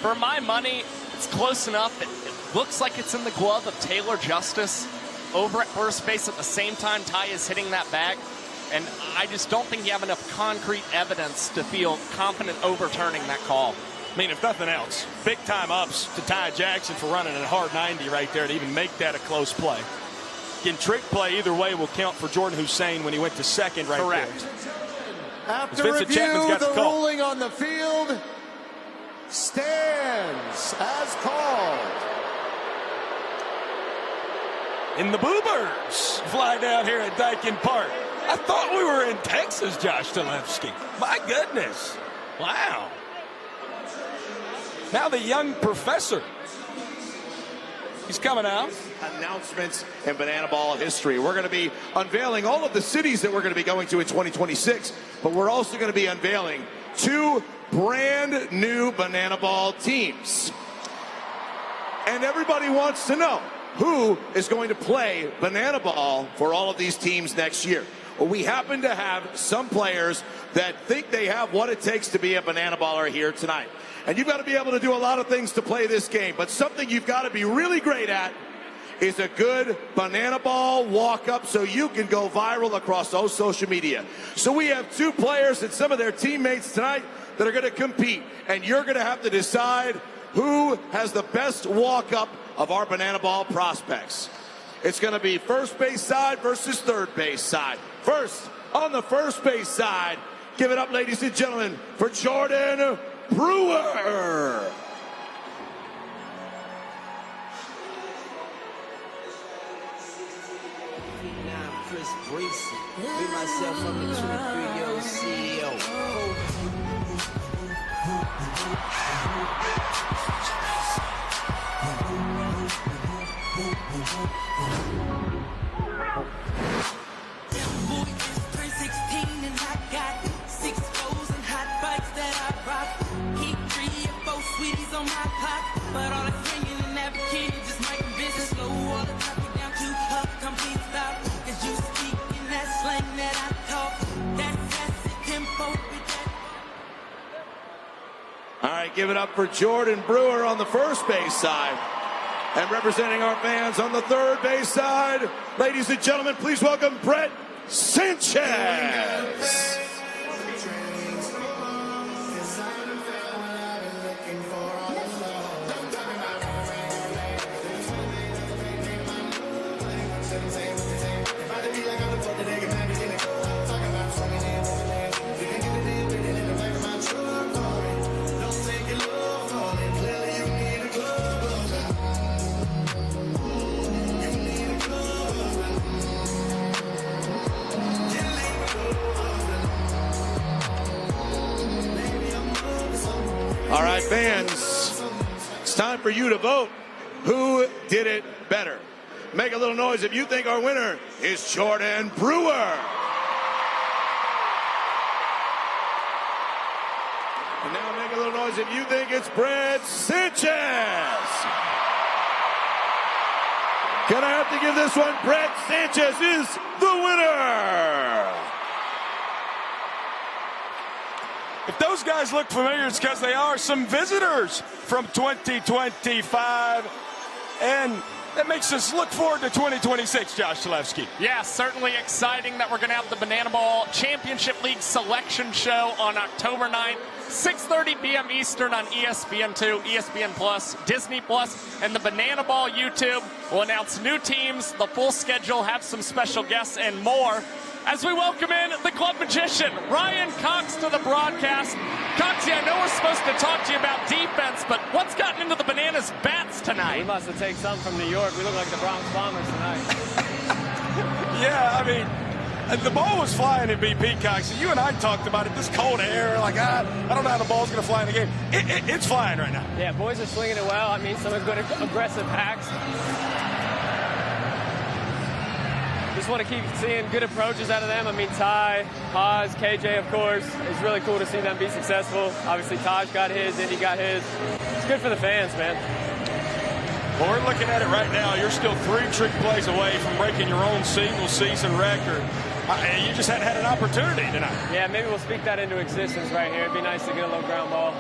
For my money, it's close enough. It looks like it's in the glove of Taylor Justice over at first base at the same time Ty is hitting that bag. And I just don't think you have enough concrete evidence to feel confident overturning that call. I mean, if nothing else, big-time ups to Ty Jackson for running a hard 90 right there to even make that a close play. Again, trick play either way will count for Jordan Hussein when he went to second right Correct. there. After review, the ruling on the field stands as called. And the Boo-Birds fly down here at Daikin Park. I thought we were in Texas, Josh Talevsky. My goodness. Wow. Now the young professor. He's coming out. Announcements in banana ball history. We're going to be unveiling all of the cities that we're going to be going to in 2026, but we're also going to be unveiling 2 brand new banana ball teams. And everybody wants to know who is going to play banana ball for all of these teams next year. Well, we happen to have some players that think they have what it takes to be a banana baller here tonight. And you've got to be able to do a lot of things to play this game, but something you've got to be really great at is a good banana ball walk-up so you can go viral across those social media. So we have 2 players and some of their teammates tonight that are going to compete, and you're going to have to decide who has the best walk-up of our banana ball prospects. It's going to be first base side versus third base side. First, on the first base side, give it up, ladies and gentlemen, for Jordan Brewer. Chris Breezy, me, myself, I'm the TruTV CEO. On my pot, but all that's ringing in that bikini just making business slow. All the traffic down to Hub, complete stop. Cause you speak in that slang that I talk. That's the tempo with that. All right, give it up for Jordan Brewer on the first base side. And representing our fans on the third base side, ladies and gentlemen, please welcome Brett Sanchez. All right, fans, it's time for you to vote. Who did it better? Make a little noise if you think our winner is Jordan Brewer. And now make a little noise if you think it's Brett Sanchez. Can I have to give this one? Brett Sanchez is the winner. If those guys look familiar, it's because they are some visitors from 2025. And that makes us look forward to 2026, Josh Zalewski. Yeah, certainly exciting that we're going to have the Banana Ball Championship League selection show on October 9th, 6:30 p.m. Eastern on ESPN2, ESPN Plus, Disney Plus, and the Banana Ball YouTube. We'll announce new teams, the full schedule, have some special guests, and more. As we welcome in the club magician, Ryan Cox, to the broadcast. Coxie, I know we're supposed to talk to you about defense, but what's gotten into the Bananas bats tonight? We must have taken some from New York. We look like the Bronx Bombers tonight. Yeah, I mean, the ball was flying in BP, Coxie. You and I talked about it, this cold air, like, I don't know how the ball's going to fly in the game. It's flying right now. Yeah, boys are swinging it well. I mean, some good aggressive hacks. Just want to keep seeing good approaches out of them. I mean, Ty, Haas, KJ, of course. It's really cool to see them be successful. Obviously, Taj got his, Indy got his. It's good for the fans, man. Well, we're looking at it right now. You're still 3 trick plays away from breaking your own single-season record. You just hadn't had an opportunity tonight. Yeah, maybe we'll speak that into existence right here. It'd be nice to get a little ground ball.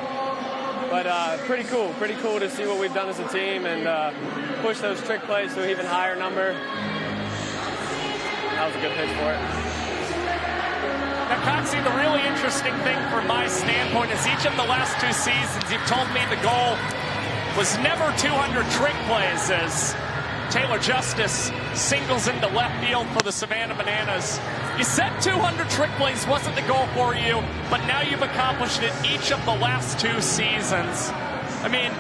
But pretty cool to see what we've done as a team and push those trick plays to an even higher number. That was a good pitch for it. Now, Coxie, the really interesting thing from my standpoint is each of the last 2 seasons, you've told me the goal was never 200 trick plays as Taylor Justice singles into left field for the Savannah Bananas. You said 200 trick plays wasn't the goal for you, but now you've accomplished it each of the last 2 seasons. I mean,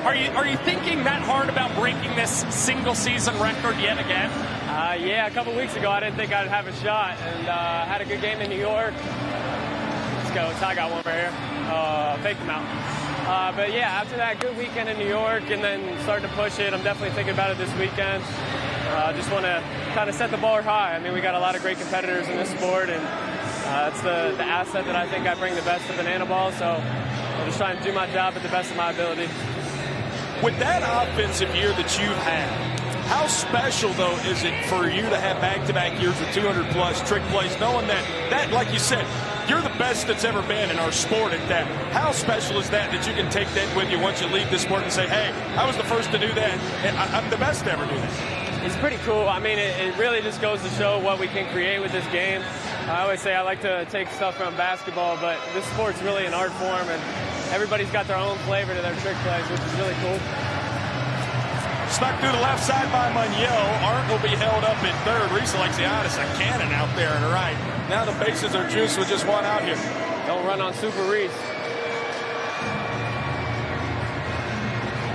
are you thinking that hard about breaking this single-season record yet again? Yeah, a couple weeks ago I didn't think I'd have a shot, and had a good game in New York. Let's go. Ty got one right here. Fake him out. But yeah, after that good weekend in New York and then starting to push it, I'm definitely thinking about it this weekend. Just want to kind of set the bar high. I mean, we got a lot of great competitors in this sport, and that's the asset that I think I bring the best to banana ball. So I'm just trying to do my job at the best of my ability. With that offensive year that you've had, how special, though, is it for you to have back-to-back years with 200-plus trick plays, knowing that, like you said, you're the best that's ever been in our sport at that. How special is that you can take that with you once you leave this sport and say, hey, I was the first to do that, and I'm the best to ever do that? It's pretty cool. I mean, it really just goes to show what we can create with this game. I always say I like to take stuff from basketball, but this sport's really an art form, and everybody's got their own flavor to their trick plays, which is really cool. Snuck through the left side by Munoz. Art will be held up at third. Reese-Alexiadis, a cannon out there on the right. Now the bases are juiced with just one out here. Don't run on Super Reese.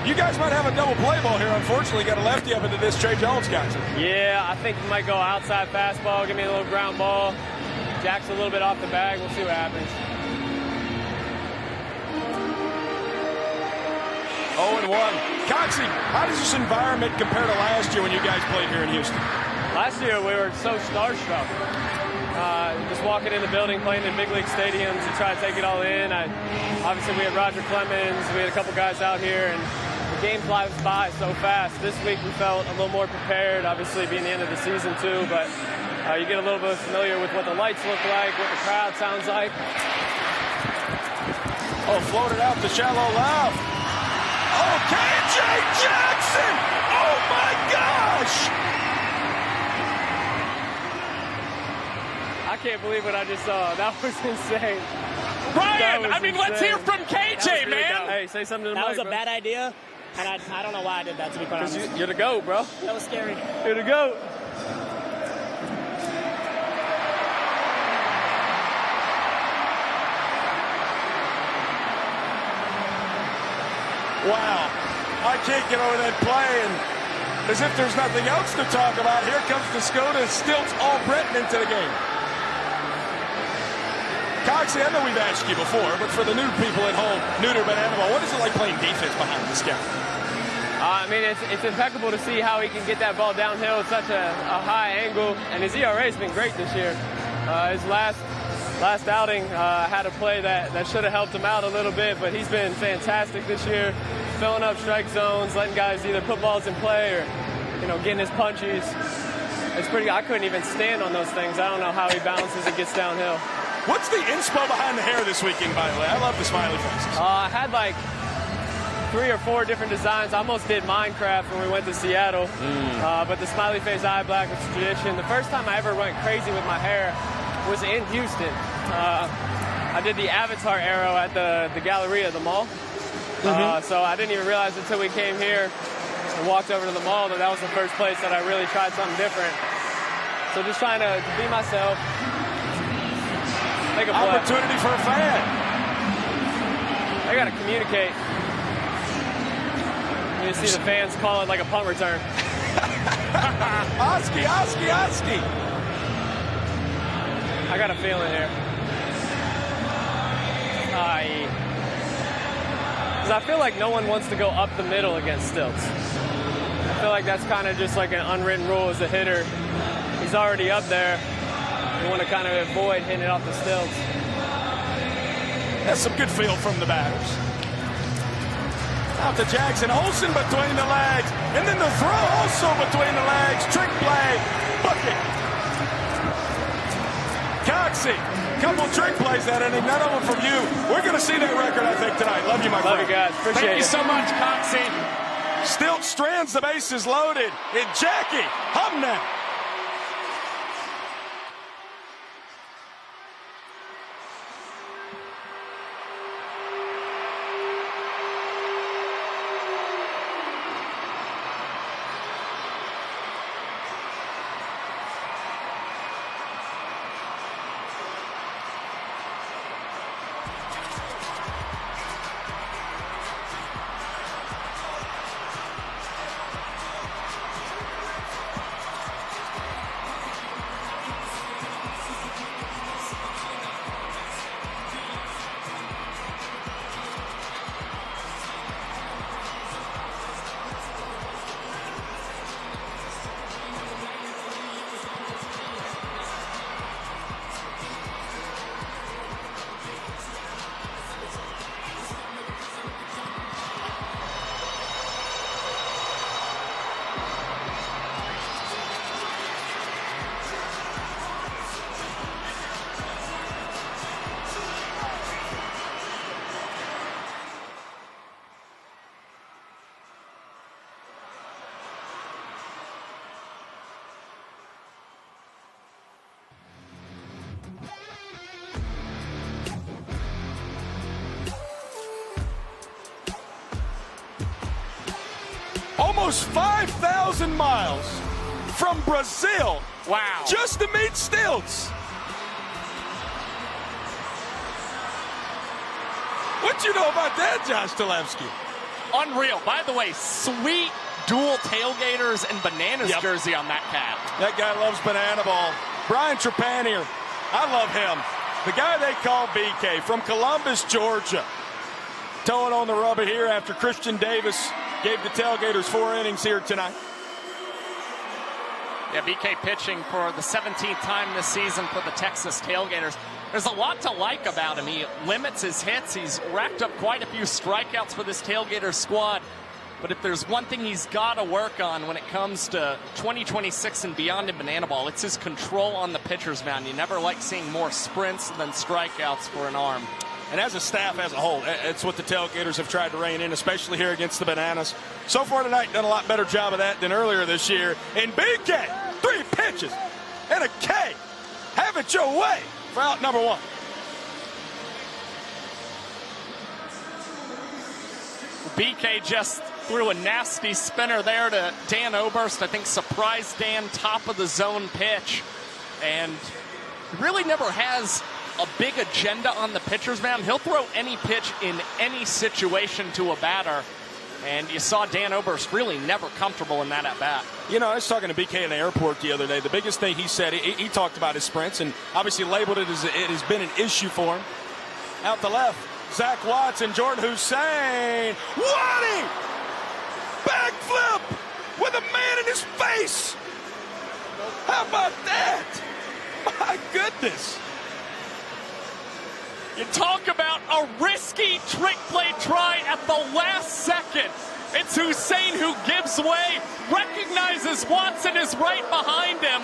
You guys might have a double play ball here. Unfortunately, got a lefty up into this. Trey Jones got you. Yeah, I think he might go outside fastball, give me a little ground ball. Jack's a little bit off the bag. We'll see what happens. 0-1. Coxie, how does this environment compare to last year when you guys played here in Houston? Last year we were so starstruck. Just walking in the building, playing in big league stadiums, you try to take it all in. Obviously we had Roger Clemens, we had a couple guys out here, and the game flies by so fast. This week we felt a little more prepared, obviously being the end of the season too, but you get a little bit familiar with what the lights look like, what the crowd sounds like. Oh, floated out to shallow left. Oh, KJ Jackson! Oh, my gosh! I can't believe what I just saw. That was insane. Brian, I mean, let's hear from KJ, man. Hey, say something to That Mike, was a bro. bad idea, and I don't know why I did that, to be quite honest. You're the GOAT, bro. That was scary. You're the GOAT. Wow. I can't get over that play, and as if there's nothing else to talk about, here comes Discoda, stilts all Breton into the game. Coxie, I know we've asked you before, but for the new people at home, new to banana ball, what is it like playing defense behind this guy? I mean, it's impeccable to see how he can get that ball downhill at such a high angle, and his ERA has been great this year. His last outing had a play that should have helped him out a little bit, but he's been fantastic this year, filling up strike zones, letting guys either put balls in play or, getting his punchies. It's pretty. I couldn't even stand on those things. I don't know how he bounces and gets downhill. What's the inspo behind the hair this weekend, by the way? I love the smiley faces. I had like 3 or 4 different designs. I almost did Minecraft when we went to Seattle, but the smiley face eye black was tradition. The first time I ever went crazy with my hair was in Houston. I did the Avatar arrow at the Galleria, the mall. So I didn't even realize until we came here and walked over to the mall that was the first place that I really tried something different. So just trying to be myself. Make a play. Opportunity for a fan. I got to communicate. You see the fans call it like a punt return. Oski. I got a feeling here. Because I feel like no one wants to go up the middle against stilts. I feel like that's kind of just like an unwritten rule as a hitter. He's already up there. You want to kind of avoid hitting it off the stilts. That's some good feel from the batters. Out to Jackson. Olsen between the legs. And then the throw also between the legs. Trick play. Bucket. Coxie. Couple trick plays that inning. None of them from you. We're going to see that record, I think, tonight. Love you, my friend. Love you guys. Appreciate it. Thank you so much, Coxie. Stilt strands the bases loaded. And Jackie, hum now. almost 5,000 miles from Brazil. Wow. Just to meet Stilts. What you know about that, Josh Talevsky? Unreal. By the way, sweet dual Tailgaters and Bananas jersey on that cat. That guy loves banana ball. Brian Trepanier, I love him. The guy they call BK from Columbus, Georgia. Towing on the rubber here after Christian Davis gave the Tailgaters 4 innings here tonight. Yeah, BK pitching for the 17th time this season for the Texas Tailgaters. There's a lot to like about him. He limits his hits. He's racked up quite a few strikeouts for this Tailgater squad. But if there's one thing he's got to work on when it comes to 2026 and beyond in banana ball, it's his control on the pitcher's mound. You never like seeing more sprints than strikeouts for an arm. And as a staff as a whole, it's what the Tailgaters have tried to rein in, especially here against the Bananas. So far tonight, done a lot better job of that than earlier this year. And BK, 3 pitches and a K. Have it your way for out number 1. BK just threw a nasty spinner there to Dan Oberst. I think surprised Dan, top of the zone pitch. And really never has a big agenda on the pitcher's mound. He'll throw any pitch in any situation to a batter. And you saw Dan Oberst really never comfortable in that at-bat. You know, I was talking to BK in the airport the other day. The biggest thing he said, he talked about his sprints and obviously labeled it as it has been an issue for him. Out the left, Zach Watts and Jordan Hussein. Waddy! Backflip with a man in his face. How about that? My goodness. You talk about a risky trick play try at the last second. It's Hussein who gives way, recognizes Watson is right behind him.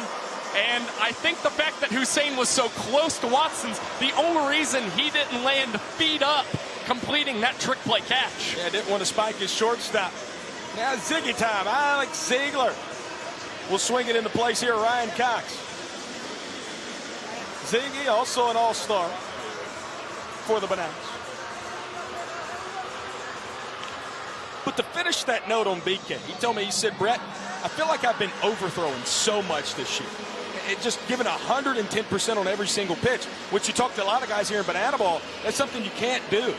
And I think the fact that Hussein was so close to Watson's the only reason he didn't land feet up completing that trick play catch. Yeah, didn't want to spike his shortstop. Now Ziggy time. Alex Ziegler will swing it into place here. Ryan Cox. Ziggy, also an all-star for the Bananas. But to finish that note on BK, he told me, he said, Brett, I feel like I've been overthrowing so much this year. It just giving 110% on every single pitch, which you talk to a lot of guys here in banana ball, that's something you can't do.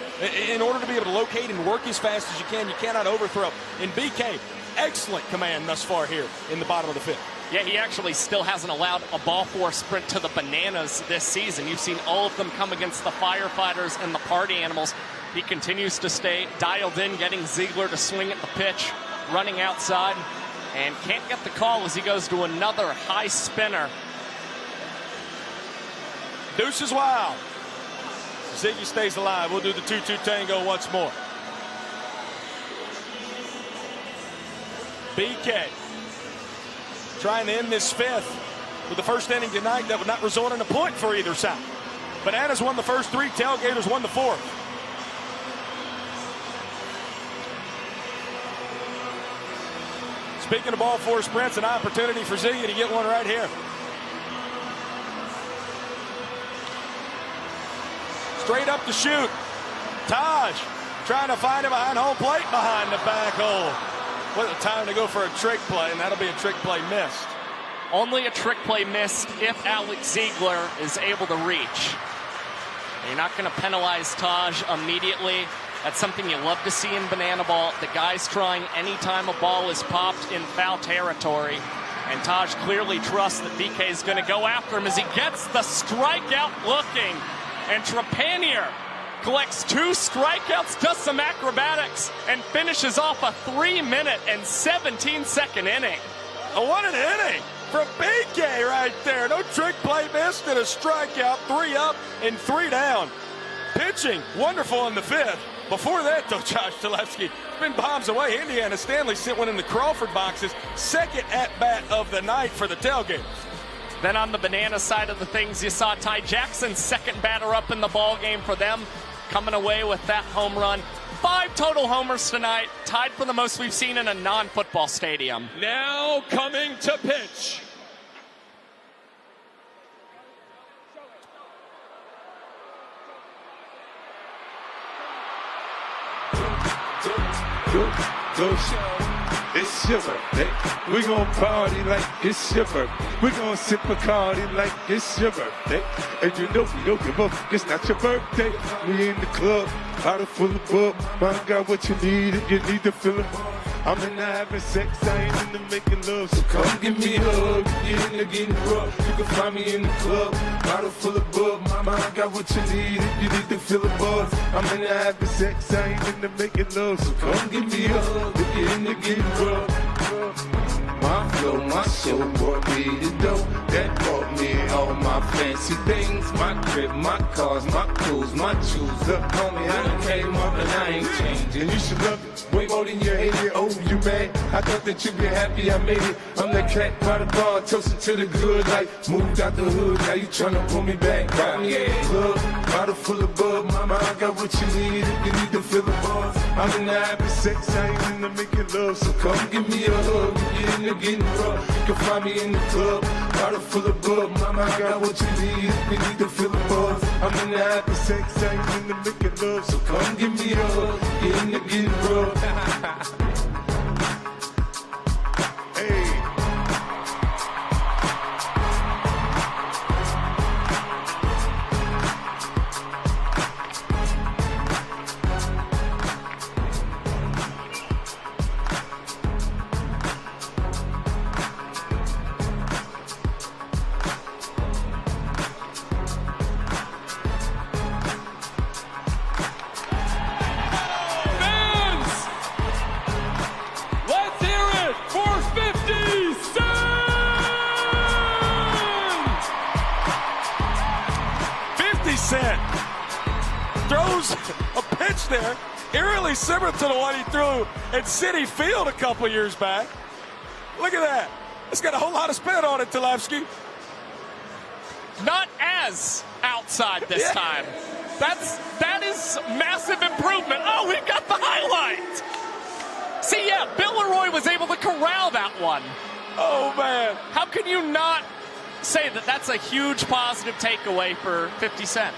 In order to be able to locate and work as fast as you can, you cannot overthrow. And BK, excellent command thus far here in the bottom of the 5th. Yeah, he actually still hasn't allowed a ball four sprint to the Bananas this season. You've seen all of them come against the Firefighters and the Party Animals. He continues to stay dialed in, getting Ziegler to swing at the pitch, running outside, and can't get the call as he goes to another high spinner. Deuce is wild. Ziggy stays alive. We'll do the 2-2 tango once more. BK trying to end this 5th with the first inning tonight that would not result in a point for either side. Bananas won the first 3, Tailgaters won the 4th. Speaking of ball four sprints, an opportunity for Ziggy to get one right here. Straight up to shoot. Taj trying to find him behind home plate, behind the back hole. What a time to go for a trick play, and that'll be a trick play missed. Only a trick play missed if Alex Ziegler is able to reach. You're not going to penalize Taj immediately. That's something you love to see in banana ball. The guy's trying anytime a ball is popped in foul territory. And Taj clearly trusts that BK is going to go after him as he gets the strikeout looking. And Trepanier collects 2 strikeouts, does some acrobatics, and finishes off a 3-minute and 17-second inning. What an inning from BK right there. No trick play missed and a strikeout, 3 up and 3 down. Pitching wonderful in the 5th. Before that, though, Josh Talevsky, been bombs away. Indiana Stanley sent one in the Crawford boxes. Second at-bat of the night for the Tailgaters. Then on the Banana side of the things, you saw Ty Jackson, second batter up in the ball game for them, coming away with that home run. 5 total homers tonight, tied for the most we've seen in a non-football stadium. Now coming to pitch. Go show. It's your birthday. We gon' party like it's your birthday. We gon' sip Bacardi like it's your birthday. And you know we don't give up. It's not your birthday. We in the club, bottle full of bub. I got what you need if you need to fill it. I'm in the having sex, I ain't into making love. So come give me a hug, get in the getting rough. You can find me in the club, bottle full of bub. Mama, I got what you need if you need to feel a buzz. I'm in the having sex, I ain't into making love. So come give me a hug, get in the getting rough. My flow, my show brought me the dough. That brought me all my fancy things. My crib, my cars, my clothes, my shoes. Look, homie, I done came up and I ain't changing. You should love it way more than you hate it. Oh, you mad? I thought that you'd be happy I made it. I'm that cat by the bar, toasting to the good life. Moved out the hood, now you tryna pull me back. Got me at the club, bottle full of bub. Mama, I got what you need if you need to feel the buzz. I'm in the happy sex, I ain't into making love. So come give me a hug, get in the getting rough. You can find me in the club, bottle full of bub. Mama, I got what you need if you need to feel the buzz. I'm in the happy sex, I ain't into making love. So come give me a hug, get in the getting rough. Hey. Throws a pitch there, eerily similar to the one he threw at Citi Field a couple years back. Look at that. It's got a whole lot of spin on it, Talevsky. Not as outside this time. That is massive improvement. Oh, we've got the highlight. See, yeah, Bill Leroy was able to corral that one. Oh, man. How can you not say that that's a huge positive takeaway for 50 Cent?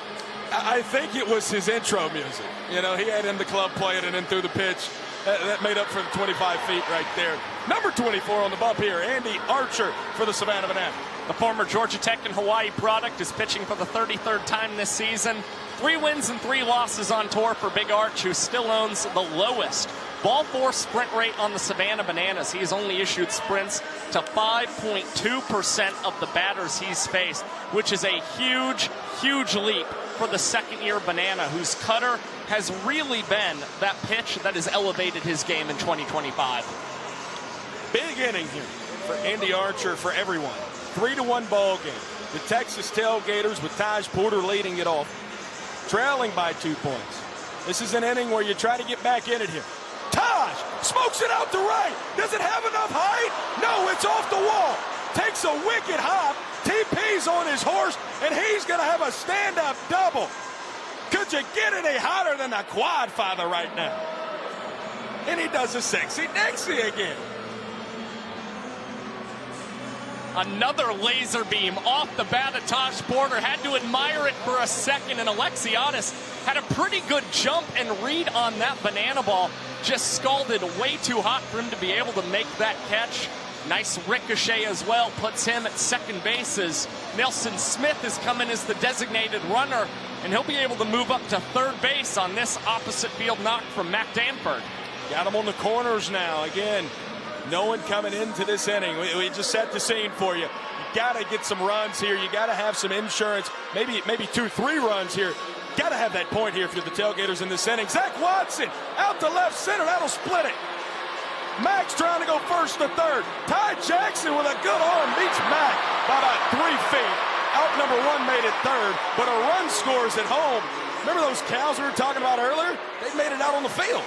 I think it was his intro music. You know, he had in the club playing and then threw the pitch. That made up for the 25 feet right there. Number 24 on the bump here, Andy Archer for the Savannah Bananas. The former Georgia Tech and Hawaii product is pitching for the 33rd time this season. 3 wins and 3 losses on tour for Big Arch, who still owns the lowest ball four sprint rate on the Savannah Bananas. He has only issued sprints to 5.2% of the batters he's faced, which is a huge, huge leap for the second-year Banana, whose cutter has really been that pitch that has elevated his game in 2025. Big inning here for Andy Archer, for everyone. 3-1 ball game. The Texas Tailgaters with Taj Porter leading it off, trailing by 2 points. This is an inning where you try to get back in it here. Taj smokes it out to right. Does it have enough height? No, it's off the wall. Takes a wicked hop. TP's on his horse, and he's going to have a stand-up double. Could you get any hotter than the quad father right now? And he does a sexy Dixie again. Another laser beam off the bat of Taj Porter. Had to admire it for a second, and Alexiadis had a pretty good jump and read on that banana ball. Just scalded way too hot for him to be able to make that catch. Nice ricochet as well, puts him at second base as Nelson Smith is coming as the designated runner, and he'll be able to move up to third base on this opposite field knock from Mac Danford. Got him on the corners now. Again, no one coming into this inning. We just set the scene for you. You got to get some runs here. You got to have some insurance. Maybe 2-3 runs here. Got to have that point here for the Tailgaters in this inning. Zach Watson out to left center. That'll split it. Max trying to go first to third. Ty Jackson with a good arm beats Mac by about 3 feet. Out number 1 made it third, but a run scores at home. Remember those cows we were talking about earlier? They made it out on the field.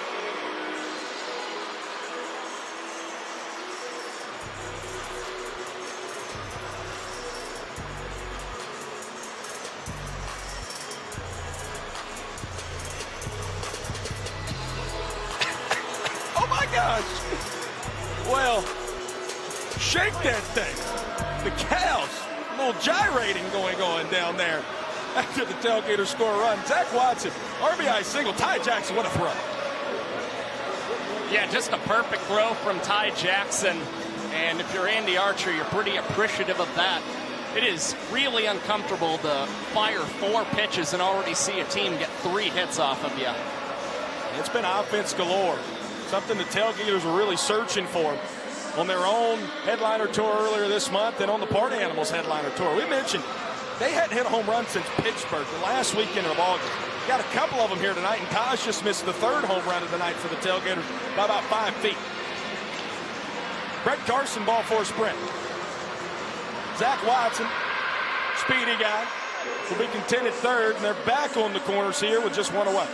Well, shake that thing. The cows, a little gyrating going on down there after the Tailgaters score a run. Zach Watson, RBI single. Ty Jackson, what a throw. Yeah, just a perfect throw from Ty Jackson. And if you're Andy Archer, you're pretty appreciative of that. It is really uncomfortable to fire 4 pitches and already see a team get 3 hits off of you. It's been offense galore. Something the Tailgaters were really searching for on their own headliner tour earlier this month and on the Party Animals headliner tour. We mentioned they hadn't hit a home run since Pittsburgh the last weekend of August. Got a couple of them here tonight, and Taj just missed the 3rd home run of the night for the Tailgaters by about 5 feet. Brett Carson, ball for a sprint. Zach Watson, speedy guy, will be content at 3rd, and they're back on the corners here with just 1 away.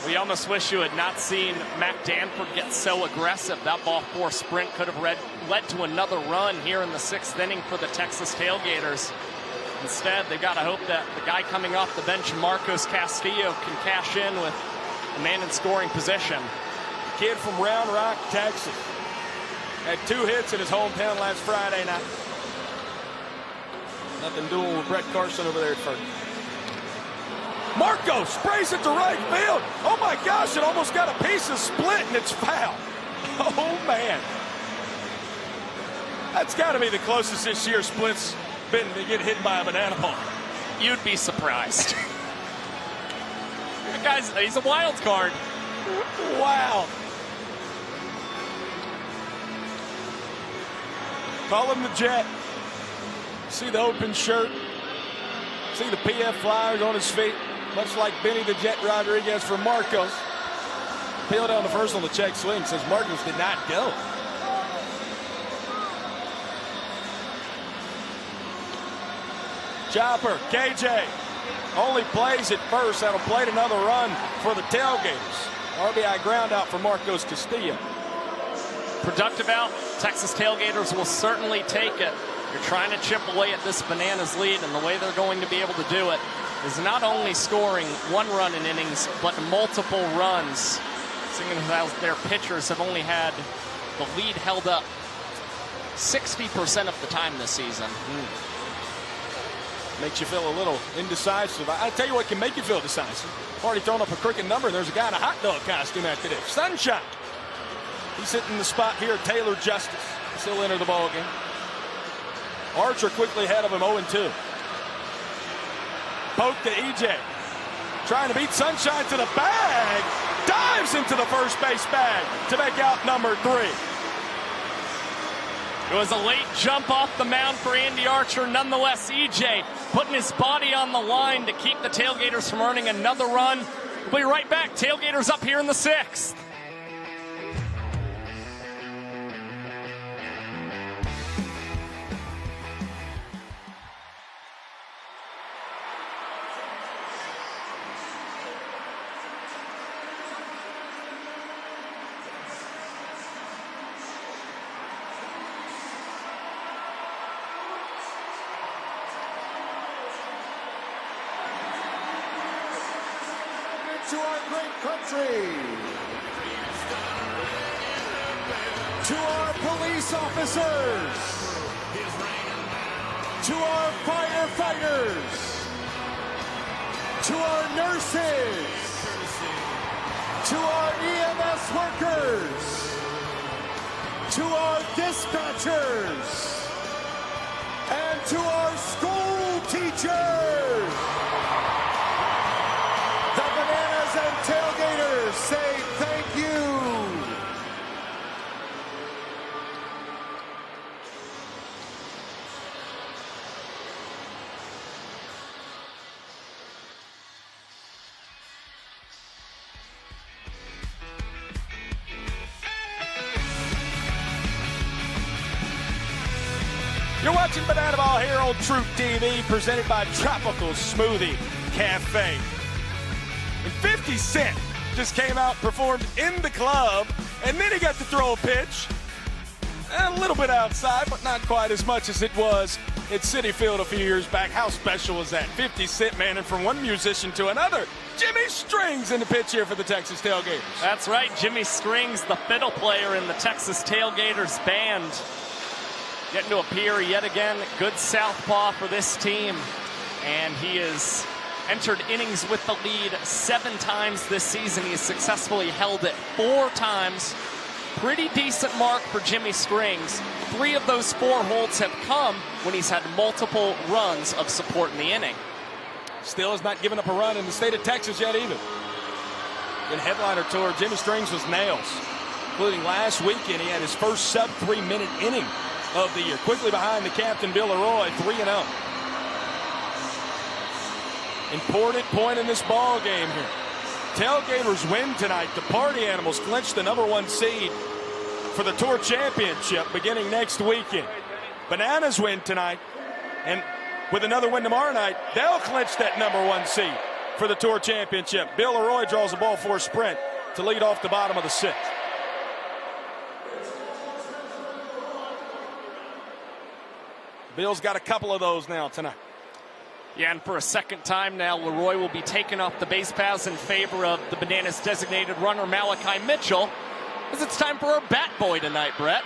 We almost wish you had not seen Mac Danford get so aggressive. That ball 4 sprint could have led to another run here in the 6th inning for the Texas Tailgaters. Instead, they've got to hope that the guy coming off the bench, Marcos Castillo, can cash in with a man in scoring position. Kid from Round Rock, Texas. Had 2 hits in his hometown last Friday night. Nothing doing with Brett Carson over there at first. Marco sprays it to right field. Oh my gosh, it almost got a piece of split and it's foul. Oh man. That's got to be the closest this year split's been to get hit by a banana ball. You'd be surprised. Guys, he's a wild card. Wow. Call him the Jet. See the open shirt. See the PF Flyers on his feet. Much like Benny the Jet Rodriguez for Marcos. Peeled down the first on the check swing. Says Marcos did not go. Chopper, KJ, only plays at first. That'll play another run for the Tailgaters. RBI ground out for Marcos Castillo. Productive out. Texas Tailgaters will certainly take it. You're trying to chip away at this Bananas lead, and the way they're going to be able to do it is not only scoring 1 run in innings, but multiple runs. Seeing as their pitchers have only had the lead held up 60% of the time this season. Makes you feel a little indecisive. I tell you what can make you feel decisive. Already thrown up a crooked number. There's a guy in a hot dog costume after this. Sunshine. He's hitting the spot here. Taylor Justice. He'll enter the ball game. Archer quickly ahead of him, 0-2. Poke to EJ. Trying to beat Sunshine to the bag. Dives into the first base bag to make out number 3. It was a late jump off the mound for Andy Archer. Nonetheless, EJ putting his body on the line to keep the Tailgaters from earning another run. We'll be right back. Tailgaters up here in the 6th. To our great country, to our police officers, to our firefighters, to our nurses, to our EMS workers, to our dispatchers, and to our school teachers. The Bananas and Tailgaters say thank you. You're watching Banana Ball here on TruTV, presented by Tropical Smoothie Cafe. And 50 Cent just came out, performed in the club, and then he got to throw a pitch. A little bit outside, but not quite as much as it was at Citi Field a few years back. How special was that? 50 Cent, man, and from one musician to another. Jimmy Strings in the pitch here for the Texas Tailgaters. That's right, Jimmy Strings, the fiddle player in the Texas Tailgaters band. Getting to appear yet again. Good southpaw for this team. And he is entered innings with the lead 7 times this season. He's successfully held it 4 times. Pretty decent mark for Jimmy Strings. 3 of those 4 holds have come when he's had multiple runs of support in the inning. Still has not given up a run in the state of Texas yet either. In headliner tour, Jimmy Strings was nails, including last weekend. He had his first sub-3-minute inning of the year. Quickly behind the captain, Bill Leroy, 3-0. Important point in this ball game here. Tailgaters win tonight. The Party Animals clinch the #1 seed for the Tour Championship beginning next weekend. Bananas win tonight, and with another win tomorrow night, they'll clinch that #1 seed for the Tour Championship. Bill Leroy draws the ball for a sprint to lead off the bottom of the 6th. Bill's got a couple of those now tonight. Yeah, and for a second time now, Leroy will be taken off the base paths in favor of the Bananas designated runner, Malachi Mitchell, as it's time for our bat boy tonight, Brett.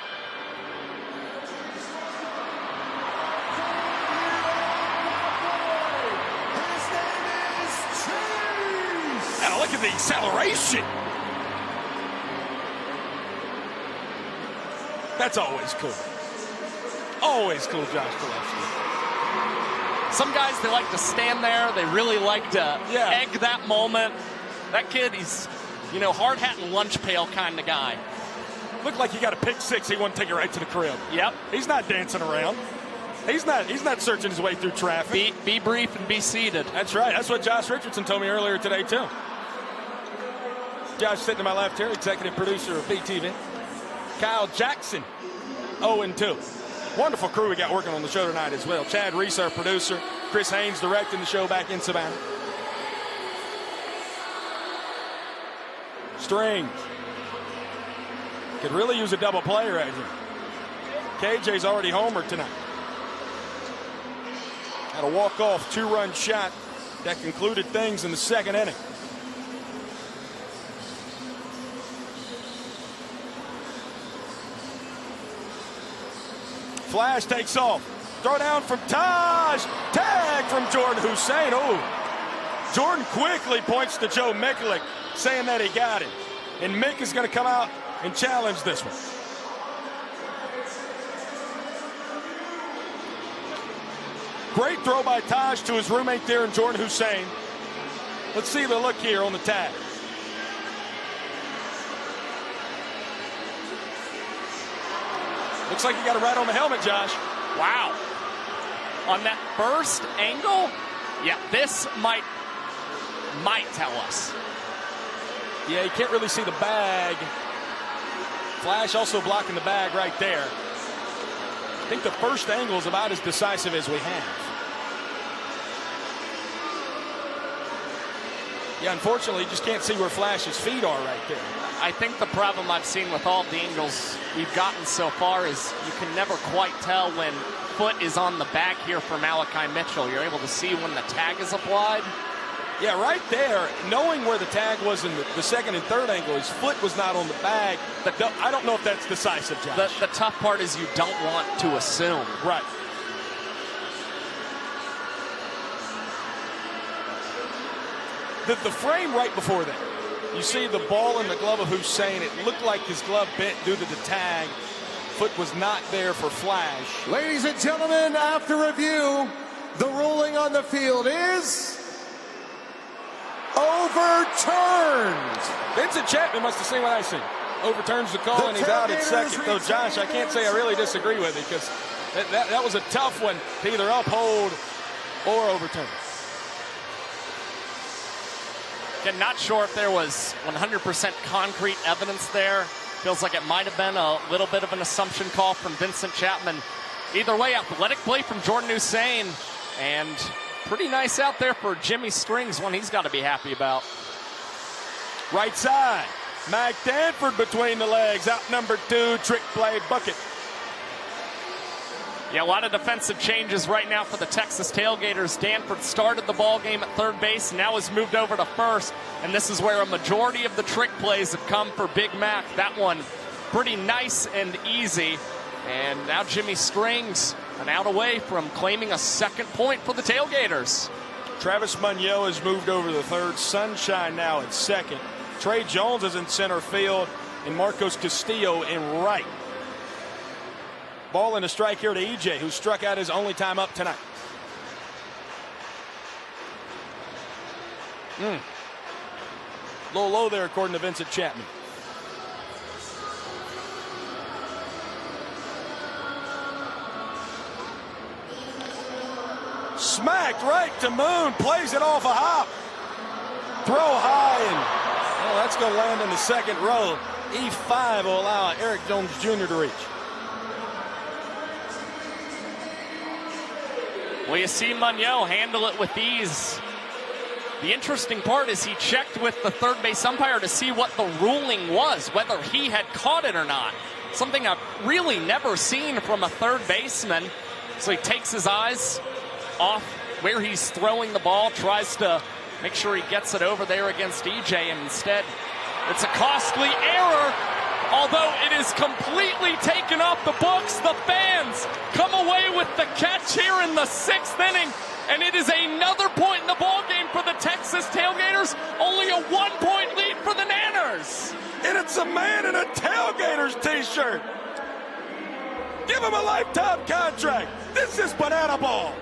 And look at the acceleration. That's always cool. Always cool, Josh Gillespie. Some guys, they like to stand there. They really like to egg that moment. That kid, he's, hard hat and lunch pail kind of guy. Looked like he got a pick 6. He wanted to take it right to the crib. Yep. He's not dancing around. He's not searching his way through traffic. Be brief and be seated. That's right. That's what Josh Richardson told me earlier today, too. Josh sitting to my left here, executive producer of BTV. Kyle Jackson, 0-2. Wonderful crew we got working on the show tonight as well. Chad Reese, our producer. Chris Haynes directing the show back in Savannah. Strings. Could really use a double play right here. KJ's already homered tonight. Had a walk-off 2-run shot that concluded things in the 2nd inning. Flash takes off. Throw down from Taj. Tag from Jordan Hussein. Oh, Jordan quickly points to Joe Mikulik, saying that he got it. And Mick is going to come out and challenge this one. Great throw by Taj to his roommate there in Jordan Hussein. Let's see the look here on the tag. Looks like you got it right on the helmet, Josh. Wow. On that first angle, yeah, this might tell us. Yeah, you can't really see the bag. Flash also blocking the bag right there. I think the first angle is about as decisive as we have. Yeah, unfortunately, you just can't see where Flash's feet are right there. I think the problem I've seen with all the angles we've gotten so far is you can never quite tell when foot is on the bag here for Malachi Mitchell. You're able to see when the tag is applied. Yeah, right there, knowing where the tag was in the 2nd and 3rd angle, his foot was not on the bag. I don't know if that's decisive, Josh. The tough part is you don't want to assume. Right. The frame right before that, you see the ball in the glove of Hussein. It looked like his glove bent due to the tag. Foot was not there for Flash. Ladies and gentlemen, after review, the ruling on the field is overturned. Vincent Chapman must have seen what I see. Overturns the call, and he's out at 2nd. Though, Josh, I can't say I really disagree with it, because that was a tough one to either uphold or overturn. Again, not sure if there was 100% concrete evidence there. Feels like it might have been a little bit of an assumption call from Vincent Chapman. Either way, athletic play from Jordan Hussein, and pretty nice out there for Jimmy Strings, one he's got to be happy about. Right side, Mac Danford between the legs, out number 2, trick play bucket. Yeah, a lot of defensive changes right now for the Texas Tailgaters. Danford started the ball game at 3rd base, now has moved over to 1st, and this is where a majority of the trick plays have come for Big Mac. That one pretty nice and easy, and now Jimmy Strings an out away from claiming a 2nd point for the Tailgaters. Travis Munoz has moved over to the third. Sunshine now at second. Trey Jones is in center field, and Marcos Castillo in right. Ball and a strike here to EJ, who struck out his only time up tonight. A little low there, according to Vincent Chapman. Smacked right to Moon, plays it off a hop. Throw high, and that's going to land in the second row. E5 will allow Eric Jones Jr. to reach. Well, you see Munoz handle it with ease. The interesting part is he checked with the third base umpire to see what the ruling was, whether he had caught it or not. Something I've really never seen from a third baseman. So he takes his eyes off where he's throwing the ball, tries to make sure he gets it over there against EJ, and instead it's a costly error. Although it is completely taken off the books, the fans come away with the catch here in the 6th inning, and it is another point in the ball game for the Texas Tailgaters. Only a 1-point lead for the Nanners. And it's a man in a Tailgaters t-shirt. Give him a lifetime contract. This is banana ball.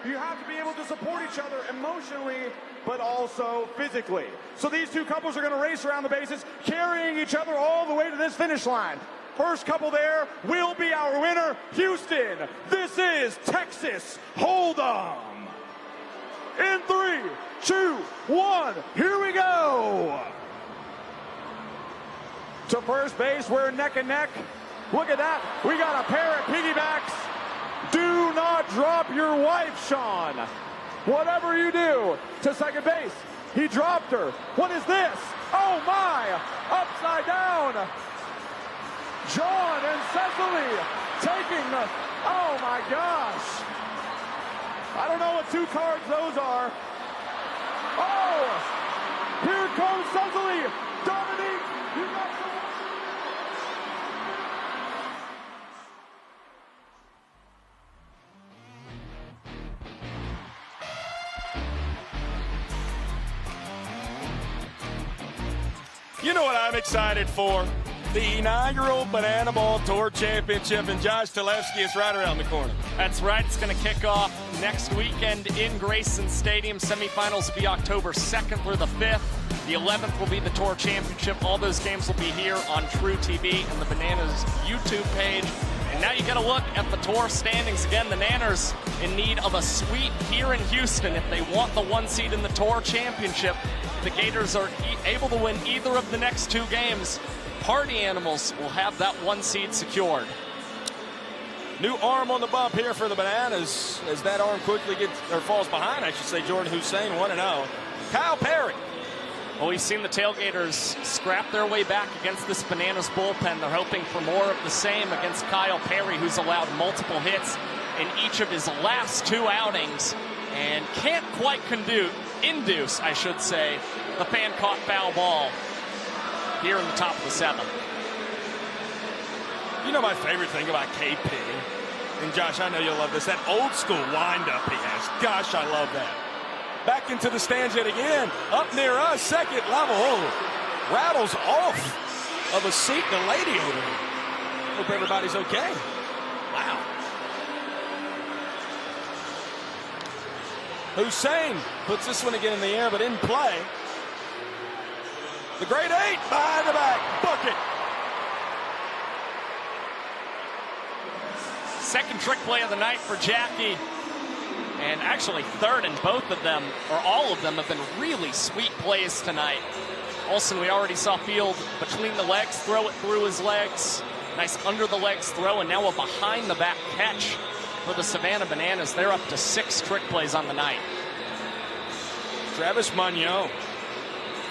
You have to be able to support each other emotionally, but also physically. So these two couples are going to race around the bases, carrying each other all the way to this finish line. First couple there will be our winner, Houston. This is Texas Hold'em. In 3, 2, 1, here we go. To first base, we're neck and neck. Look at that. We got a pair of piggybacks. Do not drop your wife, Sean. Whatever you do. To second base. He dropped her. What is this? Oh, my. Upside down. John and Cecily taking the... Oh, my gosh. I don't know what 2 cards those are. Oh, here comes Cecily. Dominique, you got some... You know what I'm excited for? The inaugural Banana Ball Tour Championship, and Josh Talevsky is right around the corner. That's right. It's going to kick off next weekend in Grayson Stadium. Semifinals will be October 2nd through the 5th. The 11th will be the Tour Championship. All those games will be here on TruTV and the Bananas YouTube page. And now you get a look at the Tour standings. Again, the Nanners in need of a sweep here in Houston if they want the 1 seed in the Tour Championship. The Gators are able to win either of the next 2 games. Party Animals will have that 1 seed secured. New arm on the bump here for the Bananas as that arm quickly falls behind, I should say. Jordan Hussein 1-0. Kyle Perry. Well, we've seen the Tailgaters scrap their way back against this Bananas bullpen. They're hoping for more of the same against Kyle Perry, who's allowed multiple hits in each of his last 2 outings and can't quite induce, I should say, the fan-caught foul ball here in the top of the 7th. You know my favorite thing about KP, and Josh, I know you'll love this, that old school windup he has. Gosh, I love that. Back into the stands yet again, up near us, second level. Oh, rattles off of a seat and a lady over there. Hope everybody's okay. Wow. Hussein puts this one again in the air, but in play. The grade 8 behind the back, bucket. Second trick play of the night for Jackie. And actually third, and both of them, or all of them, have been really sweet plays tonight. Olsen, we already saw field between the legs, throw it through his legs. Nice under the legs throw, and now a behind the back catch for the Savannah Bananas. They're up to 6 trick plays on the night. Travis Munoz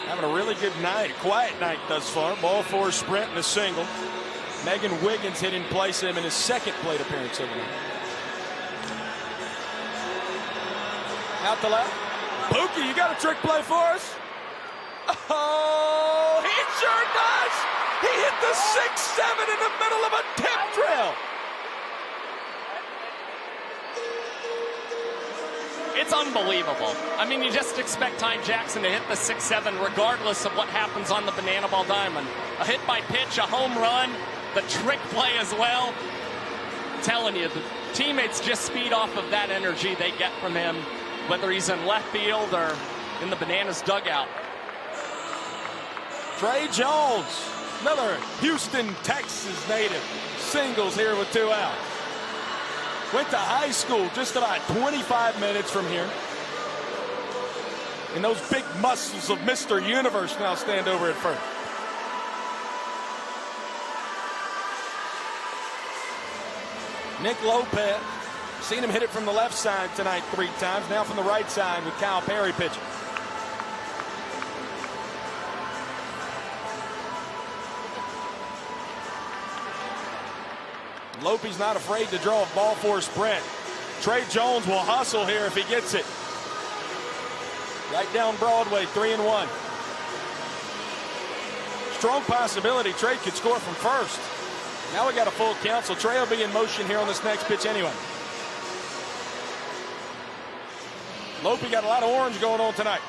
having a really good night, a quiet night thus far. Ball 4 sprint and a single. Megan Wiggins hit in place of him in his 2nd plate appearance of the night. Out the left. Pookie, you got a trick play for us? Oh, he sure does. He hit the 6-7 in the middle of a tip drill. It's unbelievable. I mean, you just expect Ty Jackson to hit the 6-7 regardless of what happens on the banana ball diamond. A hit by pitch, a home run, the trick play as well. I'm telling you, the teammates just feed off of that energy they get from him, whether he's in left field or in the Bananas dugout. Trey Jones, another Houston, Texas native, singles here with 2 outs. Went to high school just about 25 minutes from here. And those big muscles of Mr. Universe now stand over at first. Nick Lopez, seen him hit it from the left side tonight 3 times. Now from the right side with Kyle Perry pitching. Lopey's not afraid to draw a ball for a sprint. Trey Jones will hustle here if he gets it. Right down Broadway, 3-1. Strong possibility Trey could score from first. Now we got a full count, so Trey will be in motion here on this next pitch anyway. Lopey got a lot of orange going on tonight.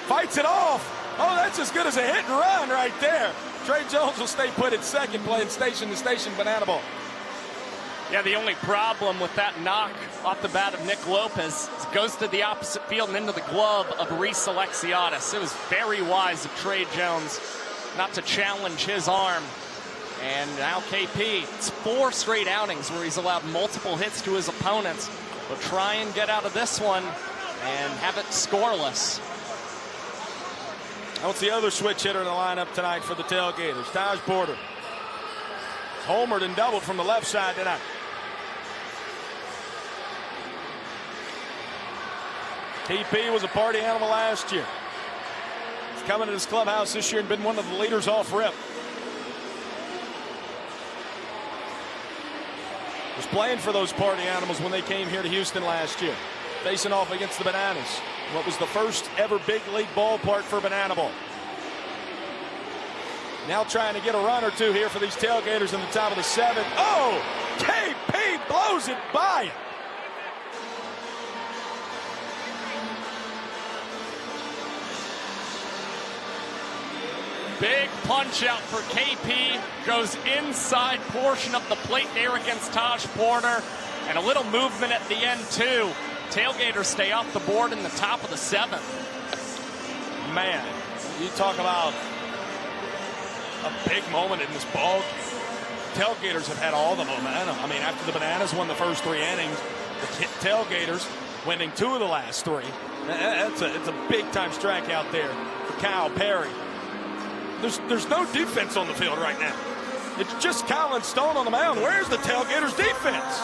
Fights it off. Oh, that's as good as a hit and run right there. Trey Jones will stay put at second, playing station to station banana ball. Yeah, the only problem with that knock off the bat of Nick Lopez is it goes to the opposite field and into the glove of Reese Alexiadis. It was very wise of Trey Jones not to challenge his arm. And now KP, it's 4 straight outings where he's allowed multiple hits to his opponents. But try and get out of this one and have it scoreless. What's the other switch hitter in the lineup tonight for the Tailgaters? Taj Porter. Homered and doubled from the left side tonight. TP was a party animal last year. He's coming to this clubhouse this year and been one of the leaders off rip. Was playing for those party animals when they came here to Houston last year. Facing off against the Bananas. What was the first ever big league ballpark for banana ball. Now trying to get a run or two here for these Tailgaters in the top of the 7th. Oh, KP blows it by him. Big punch out for KP. Goes inside portion of the plate there against Taj Porter. And a little movement at the end, too. Tailgaters stay off the board in the top of the 7th. Man, you talk about a big moment in this ball game. Tailgaters have had all the momentum. I mean, after the Bananas won the first 3 innings, the Tailgaters winning 2 of the last 3. It's a big-time strikeout there for Kyle Perry. There's no defense on the field right now. It's just Colin Stone on the mound. Where's the Tailgaters defense?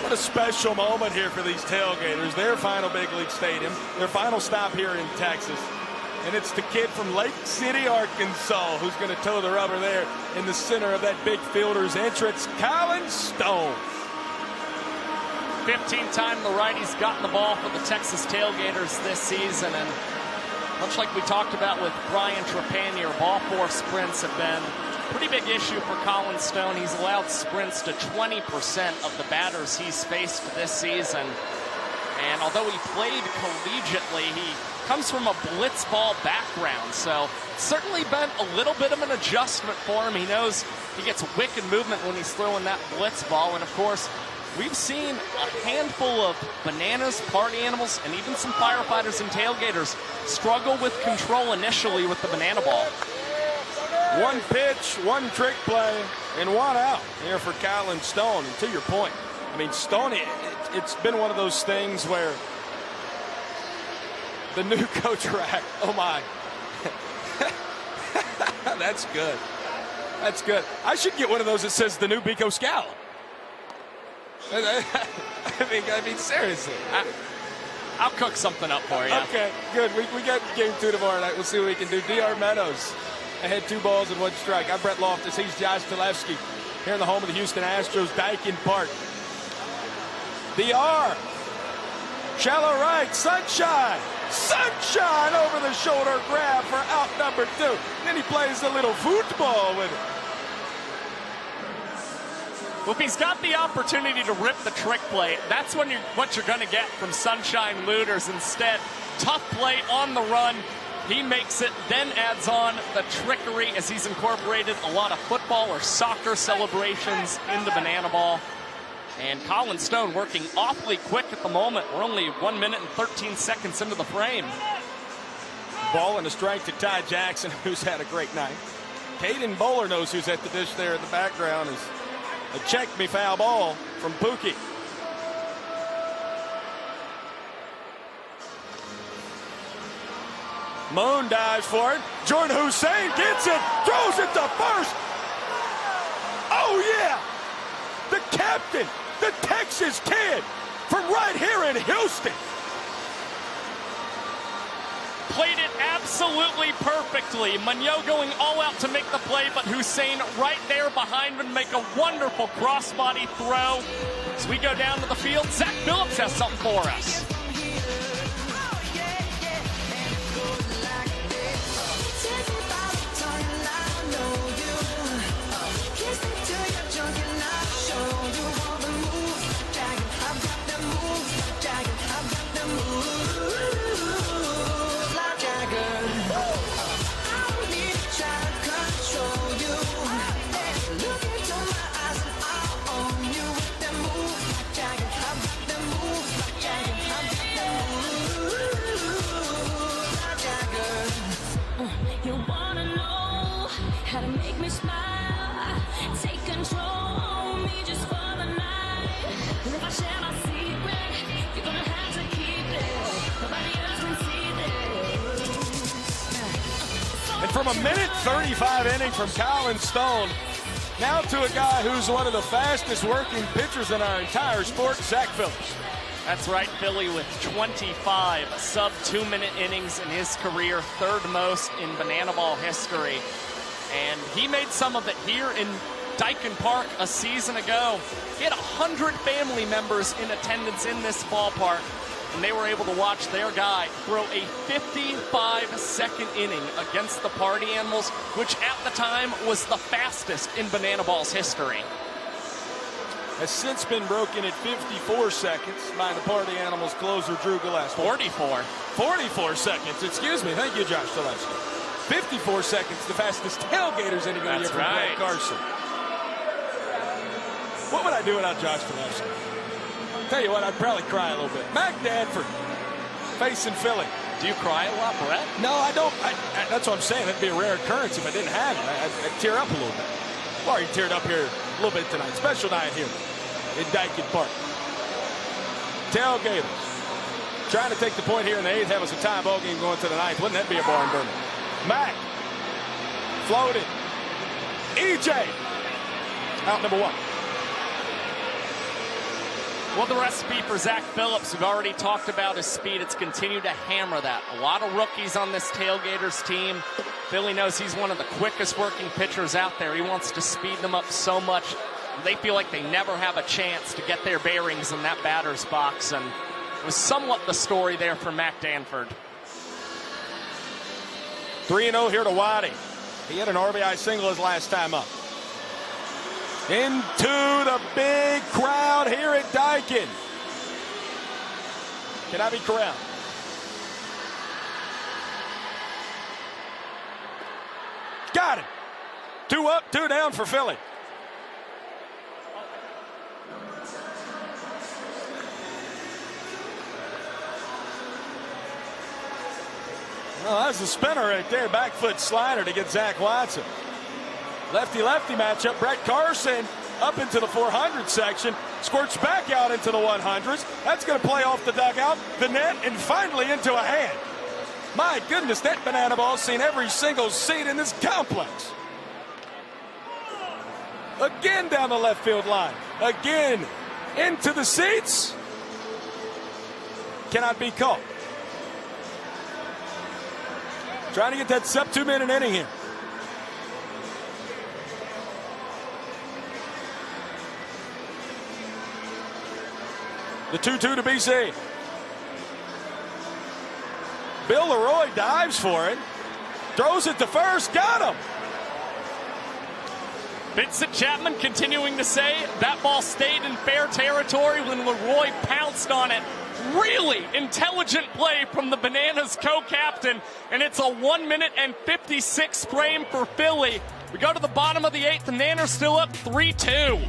What a special moment here for these Tailgaters. Their final big league stadium, their final stop here in Texas. And it's the kid from Lake City, Arkansas, who's going to toe the rubber there in the center of that big fielder's entrance, Colin Stone. 15th time the righty's gotten the ball for the Texas Tailgaters this season. And much like we talked about with Brian Trepanier, ball 4 sprints have been a pretty big issue for Colin Stone. He's allowed sprints to 20% of the batters he's faced this season. And although he played collegiately, he comes from a blitz ball background. So certainly been a little bit of an adjustment for him. He knows he gets wicked movement when he's throwing that blitz ball. And of course, we've seen a handful of Bananas, party animals, and even some firefighters and tailgaters struggle with control initially with the banana ball. One pitch, one trick play, and one out here for Colin Stone. And to your point, I mean, Stone, it's been one of those things where the new coach rack, oh my. That's good. That's good. I should get one of those that says the new Bico Scout. I mean, seriously. I'll cook something up for you. Okay, good. We got game 2 tomorrow night. We'll see what we can do. DR Meadows ahead 2 balls and 1 strike. I'm Brett Loftus. He's Josh Talevsky here in the home of the Houston Astros, Daikin Park. DR. Shallow right. Sunshine. Sunshine over the shoulder grab for out number 2. Then he plays a little football with it. Well, if he's got the opportunity to rip the trick play, that's what you're going to get from Sunshine Looters. Instead, tough play on the run. He makes it, then adds on the trickery as he's incorporated a lot of football or soccer celebrations into banana ball. And Colin Stone working awfully quick at the moment. We're only 1 minute and 13 seconds into the frame. Ball and a strike to Ty Jackson, who's had a great night. Caden Bowler knows who's at the dish there in the background. Is a check me foul ball from Pookie. Moon dives for it. Jordan Hussein gets it, throws it to first. Oh yeah, the captain, the Texas kid from right here in Houston. Played it absolutely perfectly. Munoz going all out to make the play, but Hussein right there behind him make a wonderful crossbody throw. As we go down to the field, Zach Phillips has something for us. And from a minute 35 inning from Colin Stone, now to a guy who's one of the fastest working pitchers in our entire sport, Zach Phillips. That's right, Philly with 25 sub-2-minute innings in his career, third most in banana ball history. And he made some of it here in Daikin Park a season ago. He had 100 family members in attendance in this ballpark, and they were able to watch their guy throw a 55-second inning against the Party Animals, which at the time was the fastest in banana ball's history. Has since been broken at 54 seconds by the Party Animals closer, Drew Gillespie. 44 seconds, excuse me. Thank you, Josh Gillespie. 54 seconds, the fastest Tailgaters inning of the year from Brad Carson. What would I do without Josh Gillespie? Tell you what, I'd probably cry a little bit. Mac Danford, facing Philly. Do you cry a lot, Brett? No, I don't. That's what I'm saying. That'd be a rare occurrence if I didn't have it. I'd tear up a little bit. Well, you teared up here a little bit tonight. Special night here in Daikin Park. Tailgaters trying to take the point here in the 8th. Have us a tie ball game going to the 9th. Wouldn't that be a barn burner? Mac floated. EJ out number 1. Well, the recipe for Zach Phillips, we've already talked about his speed. It's continued to hammer that. A lot of rookies on this Tailgaters team. Philly knows he's one of the quickest working pitchers out there. He wants to speed them up so much. They feel like they never have a chance to get their bearings in that batter's box. And it was somewhat the story there for Mac Danford. 3-0 here to Waddy. He had an RBI single his last time up. Into the big crowd here at Daikin. Cannot be corralled. Got it. 2 up, 2 down for Philly. Well, that's a spinner right there. Back foot slider to get Zach Watson. Lefty-lefty matchup. Brett Carson up into the 400 section. Squirts back out into the 100s. That's going to play off the dugout, the net, and finally into a hand. My goodness, that banana ball's seen every single seat in this complex. Again down the left field line. Again into the seats. Cannot be caught. Trying to get that sub-2 minute inning here. The 2-2 to BC. Bill Leroy dives for it. Throws it to first. Got him. Vincent Chapman continuing to say that ball stayed in fair territory when Leroy pounced on it. Really intelligent play from the Bananas co-captain, and it's a 1 minute and 56 frame for Philly. We go to the bottom of the 8th, and Nanners still up 3-2.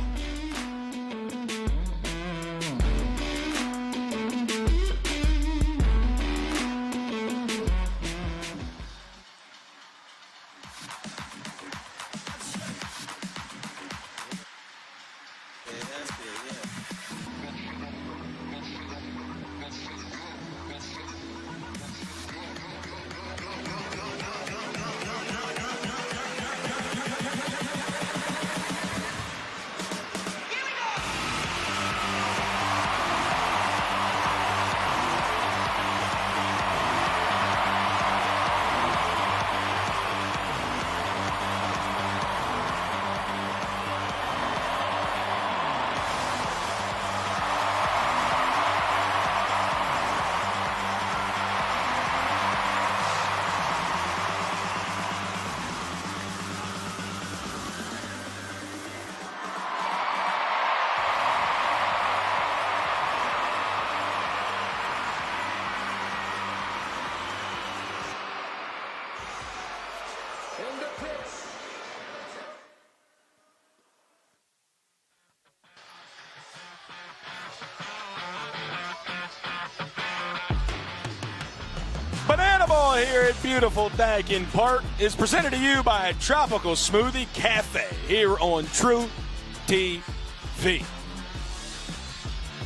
Banana Ball here at beautiful Daikin Park is presented to you by Tropical Smoothie Cafe here on TruTV.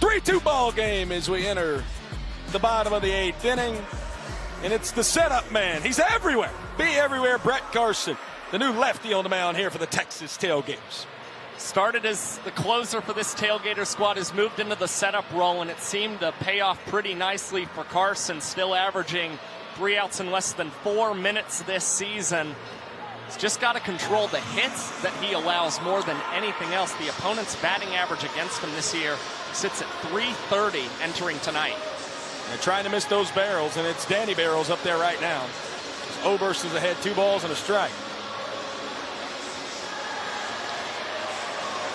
3-2 ball game as we enter the bottom of the 8th inning. And it's the setup man. He's everywhere. Be everywhere. Brett Carson, the new lefty on the mound here for the Texas Tailgaters. Started as the closer for this Tailgater squad, has moved into the setup role, and it seemed to pay off pretty nicely for Carson, still averaging 3 outs in less than 4 minutes this season. He's just got to control the hits that he allows more than anything else. The opponent's batting average against him this year sits at .330 entering tonight. They're trying to miss those barrels, and it's Danny Barrels up there right now. Oberst is ahead, 2 balls and a strike.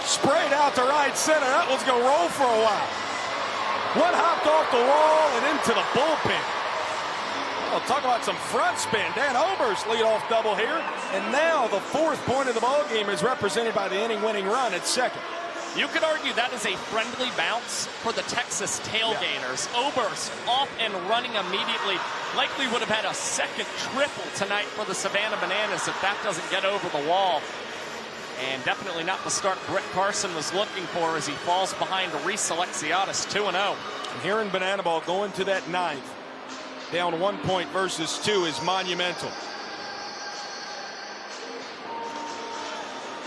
Sprayed out to right center. That one's going to roll for a while. One hopped off the wall and into the bullpen. Well, talk about some front spin. Dan Oberst leadoff double here. And now the 4th point of the ball game is represented by the inning-winning run at second. You could argue that is a friendly bounce for the Texas Tailgaters. Yeah. Oberst off and running immediately. Likely would have had a second triple tonight for the Savannah Bananas if that doesn't get over the wall. And definitely not the start Brett Carson was looking for as he falls behind Reese Alexiadis, 2-0. And here in Banana Ball, going to that 9th, down 1 point versus 2 is monumental.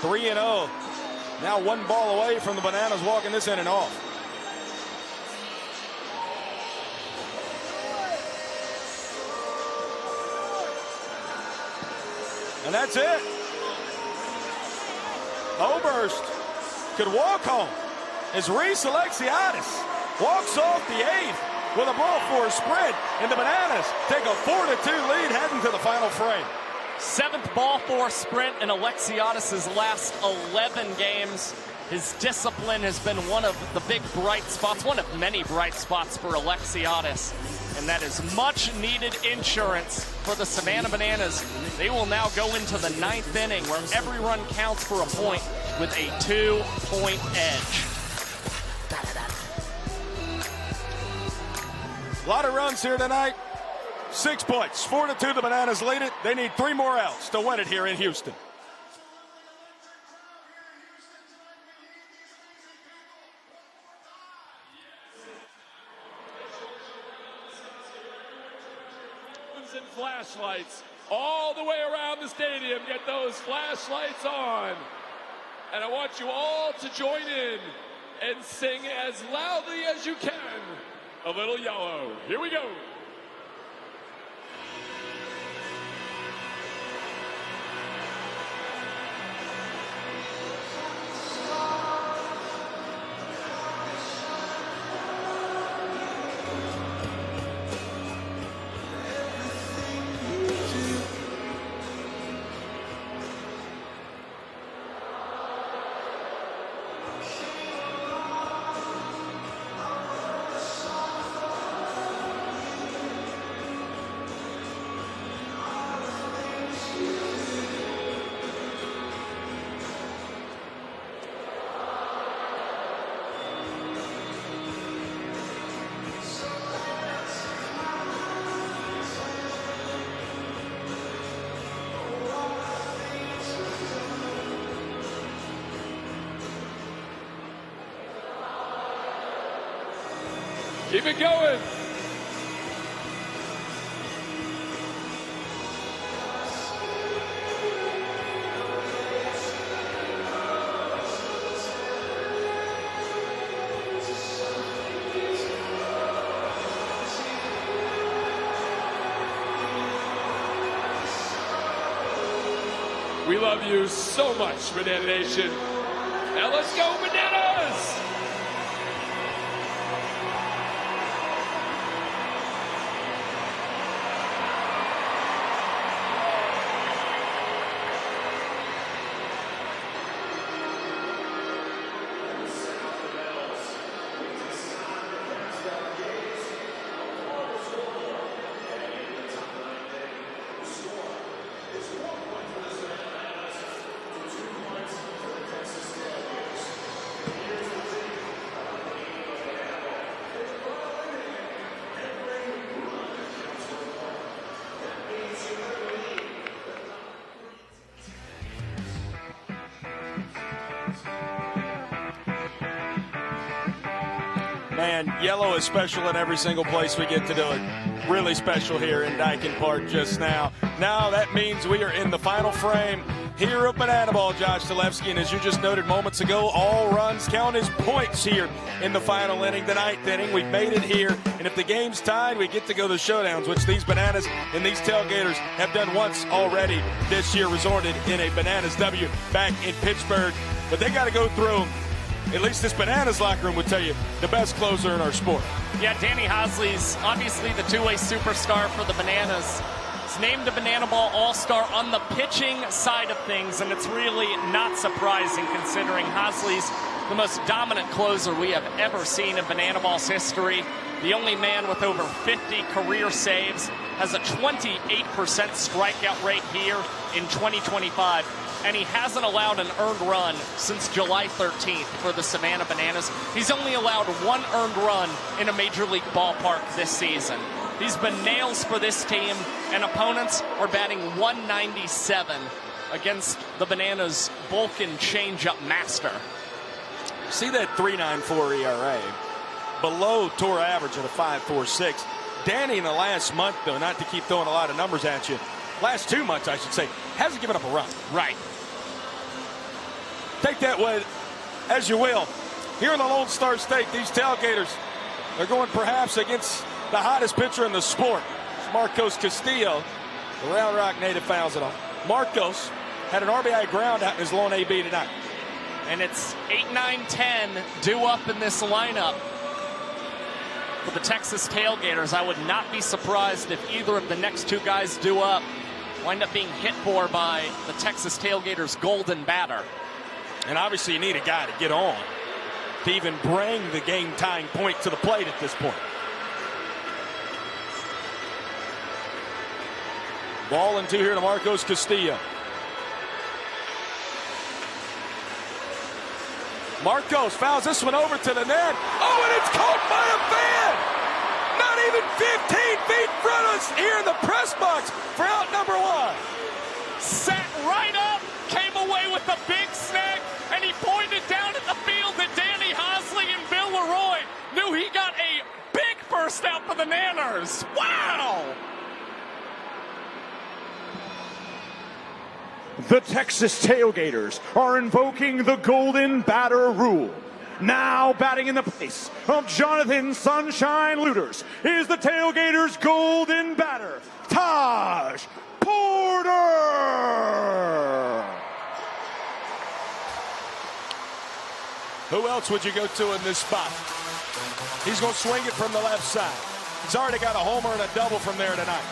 3-0. Now 1 ball away from the Bananas walking this inning off. And that's it. Oberst could walk home as Reese Alexiadis walks off the 8th with a ball for a sprint, and the Bananas take a 4-2 lead heading to the final frame. 7th ball for sprint in Alexiadis' last 11 games. His discipline has been one of the big bright spots, one of many bright spots for Alexiadis. And that is much needed insurance for the Savannah Bananas. They will now go into the 9th inning where every run counts for a point with a 2-point edge. A lot of runs here tonight. 6 points. 4-2, the Bananas lead it. They need 3 more outs to win it here in Houston. And flashlights all the way around the stadium. Get those flashlights on. And I want you all to join in and sing as loudly as you can a little Yellow. Here we go. Keep it going. We love you so much, Banana Nation. Now let's go, Bananas! Man, yellow is special in every single place we get to do it. Really special here in Daikin Park just now. Now that means we are in the final frame here of Banana Ball, Josh Zalewski. And as you just noted moments ago, all runs count as points here in the final inning, the 9th inning. We've made it here. And if the game's tied, we get to go to showdowns, which these Bananas and these Tailgaters have done once already this year, resulted in a Bananas W back in Pittsburgh. But they got to go through, at least this Bananas locker room would tell you, the best closer in our sport. Yeah, Danny Hosley's obviously the two-way superstar for the Bananas. He's named a Banana Ball All-Star on the pitching side of things, and it's really not surprising considering Hosley's the most dominant closer we have ever seen in Banana Ball's history. The only man with over 50 career saves, has a 28% strikeout rate here in 2025. And he hasn't allowed an earned run since July 13th for the Savannah Bananas. He's only allowed 1 earned run in a major league ballpark this season. He's been nails for this team, and opponents are batting 197 against the Bananas' Vulcan changeup master. See that 3.94 ERA, below tour average at a 5.46. Danny in the last month, though, not to keep throwing a lot of numbers at you, last 2 months, I should say, hasn't given up a run. Right. Take that way as you will. Here in the Lone Star State, these Tailgaters are going perhaps against the hottest pitcher in the sport. It's Marcos Castillo. The Round Rock native fouls it on. Marcos had an RBI ground out in his lone AB tonight. And it's 8, 9, 10 due up in this lineup for the Texas Tailgaters. I would not be surprised if either of the next 2 guys due up wind up being hit for by the Texas Tailgaters' golden batter. And obviously you need a guy to get on to even bring the game-tying point to the plate at this point. Ball and 2 here to Marcos Castillo. Marcos fouls this one over to the net. Oh, and it's caught by a fan! Not even 15 feet in front of us here in the press box for out number 1. Sat right up, came away with a big snag, and he pointed down at the field that Danny Hosley and Bill Leroy knew he got a big burst out for the Nanners. Wow! The Texas Tailgaters are invoking the golden batter rule. Now batting in the place of Jonathan Sunshine Looters is the Tailgaters' golden batter, Taj Porter. Who else would you go to in this spot? He's going to swing it from the left side. He's already got a homer and a double from there tonight.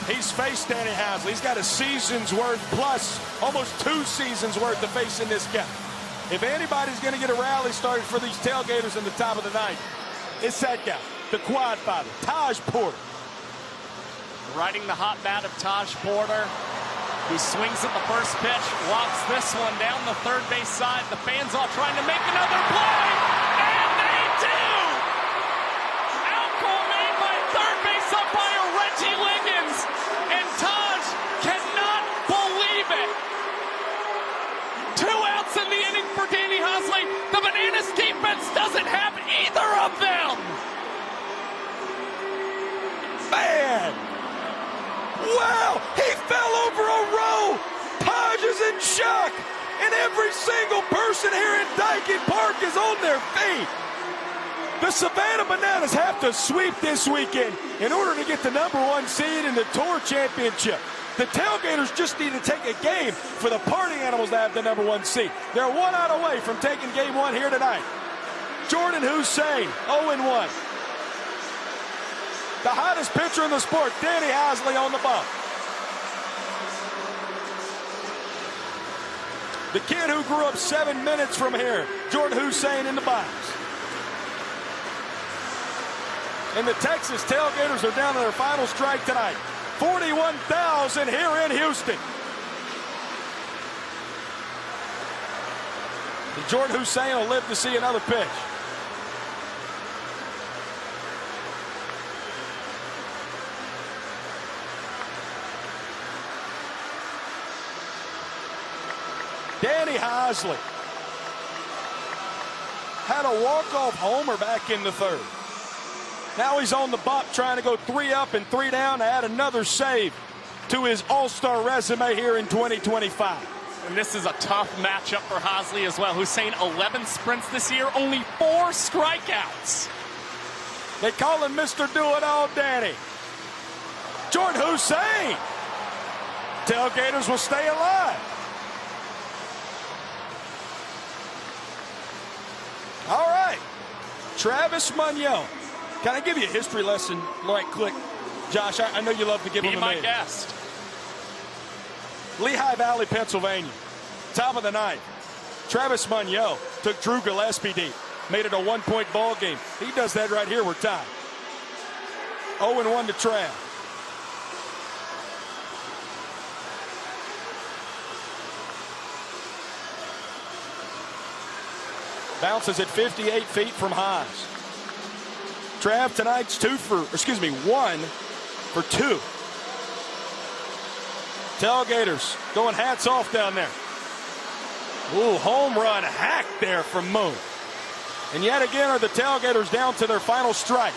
He's faced Danny Hosley. He's got a season's worth plus almost 2 seasons worth of facing this guy. If anybody's going to get a rally started for these Tailgaters in the top of the ninth, it's that guy, the quad father, Taj Porter. Riding the hot bat of Taj Porter, who swings at the first pitch, lobs this one down the third base side. The fans all trying to make another play, and they do! Out call made by third base umpire Reggie Liggins, and Taj cannot believe it. 2 outs in the inning for Danny Hosley. The Bananas defense doesn't have either of them. Man! Wow! He fell over a row! Taj is in shock! And every single person here in Daikin Park is on their feet! The Savannah Bananas have to sweep this weekend in order to get the number 1 seed in the Tour Championship. The Tailgaters just need to take a game for the Party Animals to have the number 1 seed. They're 1 out away from taking game 1 here tonight. Jordan Hussein, 0-1. The hottest pitcher in the sport, Danny Hosley on the bump. The kid who grew up 7 minutes from here, Jordan Hussein in the box. And the Texas Tailgaters are down to their final strike tonight. 41,000 here in Houston. And Jordan Hussein will live to see another pitch. Danny Hosley had a walk-off homer back in the 3rd. Now he's on the bump trying to go 3 up and 3 down to add another save to his all-star resume here in 2025. And this is a tough matchup for Hosley as well. Hussein, 11 sprints this year, only 4 strikeouts. They call him Mr. Do-It-All Danny. Jordan Hussein. Tailgaters will stay alive. All right. Travis Munoz. Can I give you a history lesson right quick? Josh, I know you love to give him a my name. guest. Lehigh Valley, Pennsylvania. Top of the 9th. Travis Munoz took Drew Gillespie deep. Made it a 1-point ball game. He does that right here. We're tied. 0-1 to Trav. Bounces at 58 feet from Haas. Trav tonight's 1 for 2. Tailgaters going hats off down there. Ooh, home run hack there from Moon. And yet again are the Tailgaters down to their final strike.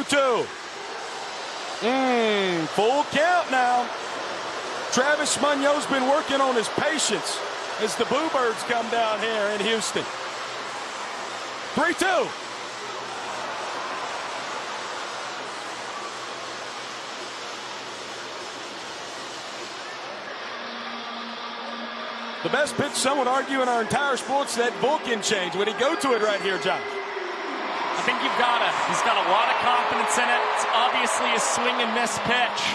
Two. Full count now. Travis Munoz's been working on his patience as the Boo Birds come down here in Houston. 3-2. The best pitch, some would argue, in our entire sports, that Vulcan change. Would he go to it right here, Josh? I think he's got a lot of confidence in it. It's obviously a swing and miss pitch.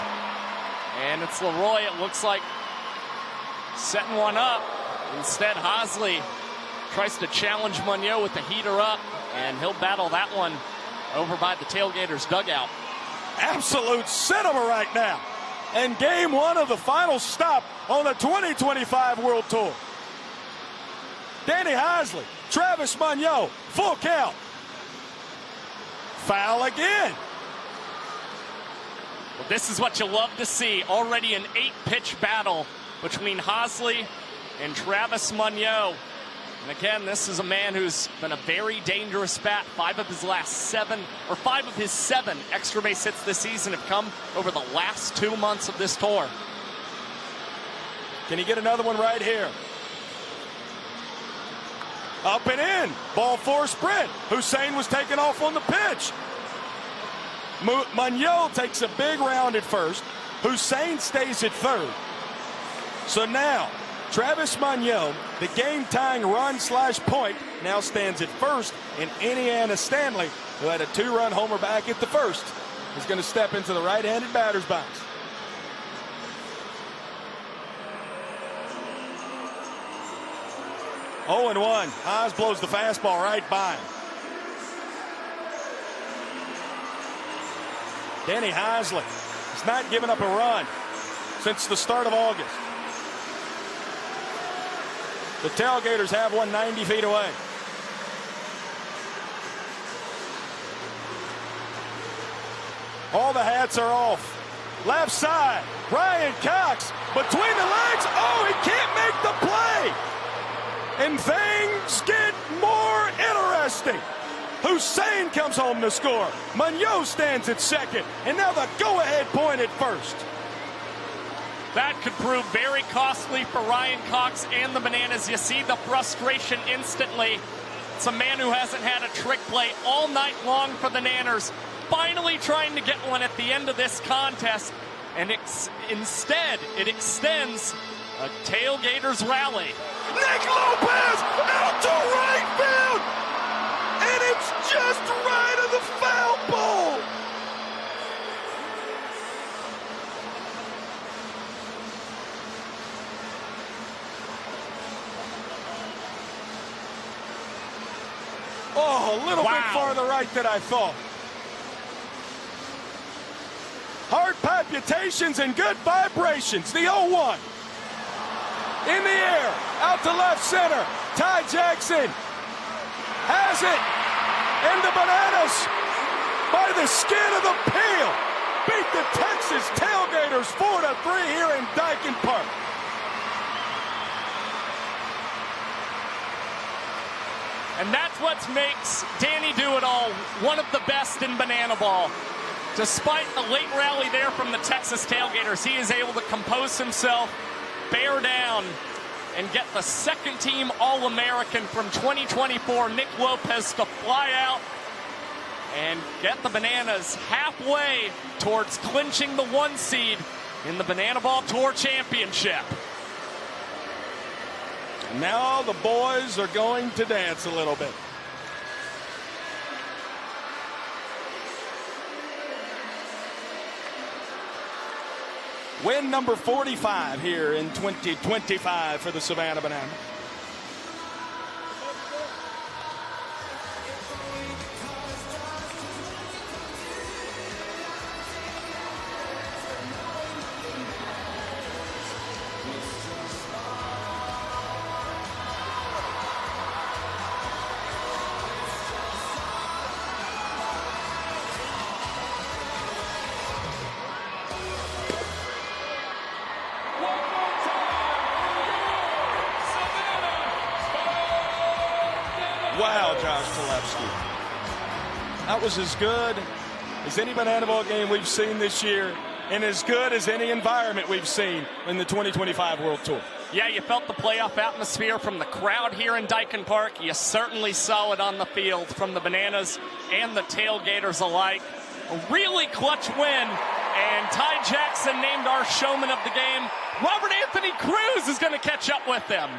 And it's Leroy, it looks like, setting one up. Instead, Hosley tries to challenge Munoz with the heater up, and he'll battle that one over by the Tailgaters dugout. Absolute cinema right now. And game one of the final stop on the 2025 World Tour. Danny Hosley, Travis Munoz, full count. Foul again. Well, this is what you love to see. Already an 8-pitch battle between Hosley and Travis Munoz. And again, this is a man who's been a very dangerous bat. 5 of his 7 extra base hits this season have come over the last 2 months of this tour. Can he get another one right here? Up and in. Ball 4 sprint. Hussein was taken off on the pitch. Munoz takes a big round at first. Hussein stays at third. So now, Travis Munoz, the game-tying run/point, now stands at first, and Indiana Stanley, who had a 2-run homer back at the first, is going to step into the right-handed batter's box. Oh, 0-1. Haas blows the fastball right by him. Danny Hosley has not given up a run since the start of August. The Tailgaters have one 90 feet away. All the hats are off. Left side, Ryan Cox between the legs. Oh, he can't make the play. And things get more interesting. Hussein comes home to score. Munoz stands at second. And now the go-ahead point at first. That could prove very costly for Ryan Cox and the Bananas. You see the frustration instantly. It's a man who hasn't had a trick play all night long for the Nanners. Finally trying to get one at the end of this contest. And instead, it extends a Tailgaters rally. Nick Lopez out to right field. And it's just right of the foul pole. Oh, a little bit farther right than I thought. Heart palpitations and good vibrations. The 0-1. In the air, out to left center. Ty Jackson has it. And the Bananas, by the skin of the peel, beat the Texas Tailgaters 4-3 here in Daikin Park. And that's what makes Danny Do-It-All one of the best in banana ball. Despite a late rally there from the Texas Tailgaters, he is able to compose himself, bear down, and get the second-team All-American from 2024, Nick Lopez, to fly out and get the Bananas halfway towards clinching the 1 seed in the Banana Ball Tour Championship. And now the boys are going to dance a little bit. Win number 45 here in 2025 for the Savannah Bananas. Wow, Josh Talevsky. That was as good as any banana ball game we've seen this year, and as good as any environment we've seen in the 2025 World Tour. Yeah, you felt the playoff atmosphere from the crowd here in Daikin Park. You certainly saw it on the field from the Bananas and the Tailgaters alike. A really clutch win, And Ty Jackson named our showman of the game. Robert Anthony Cruz is going to catch up with them.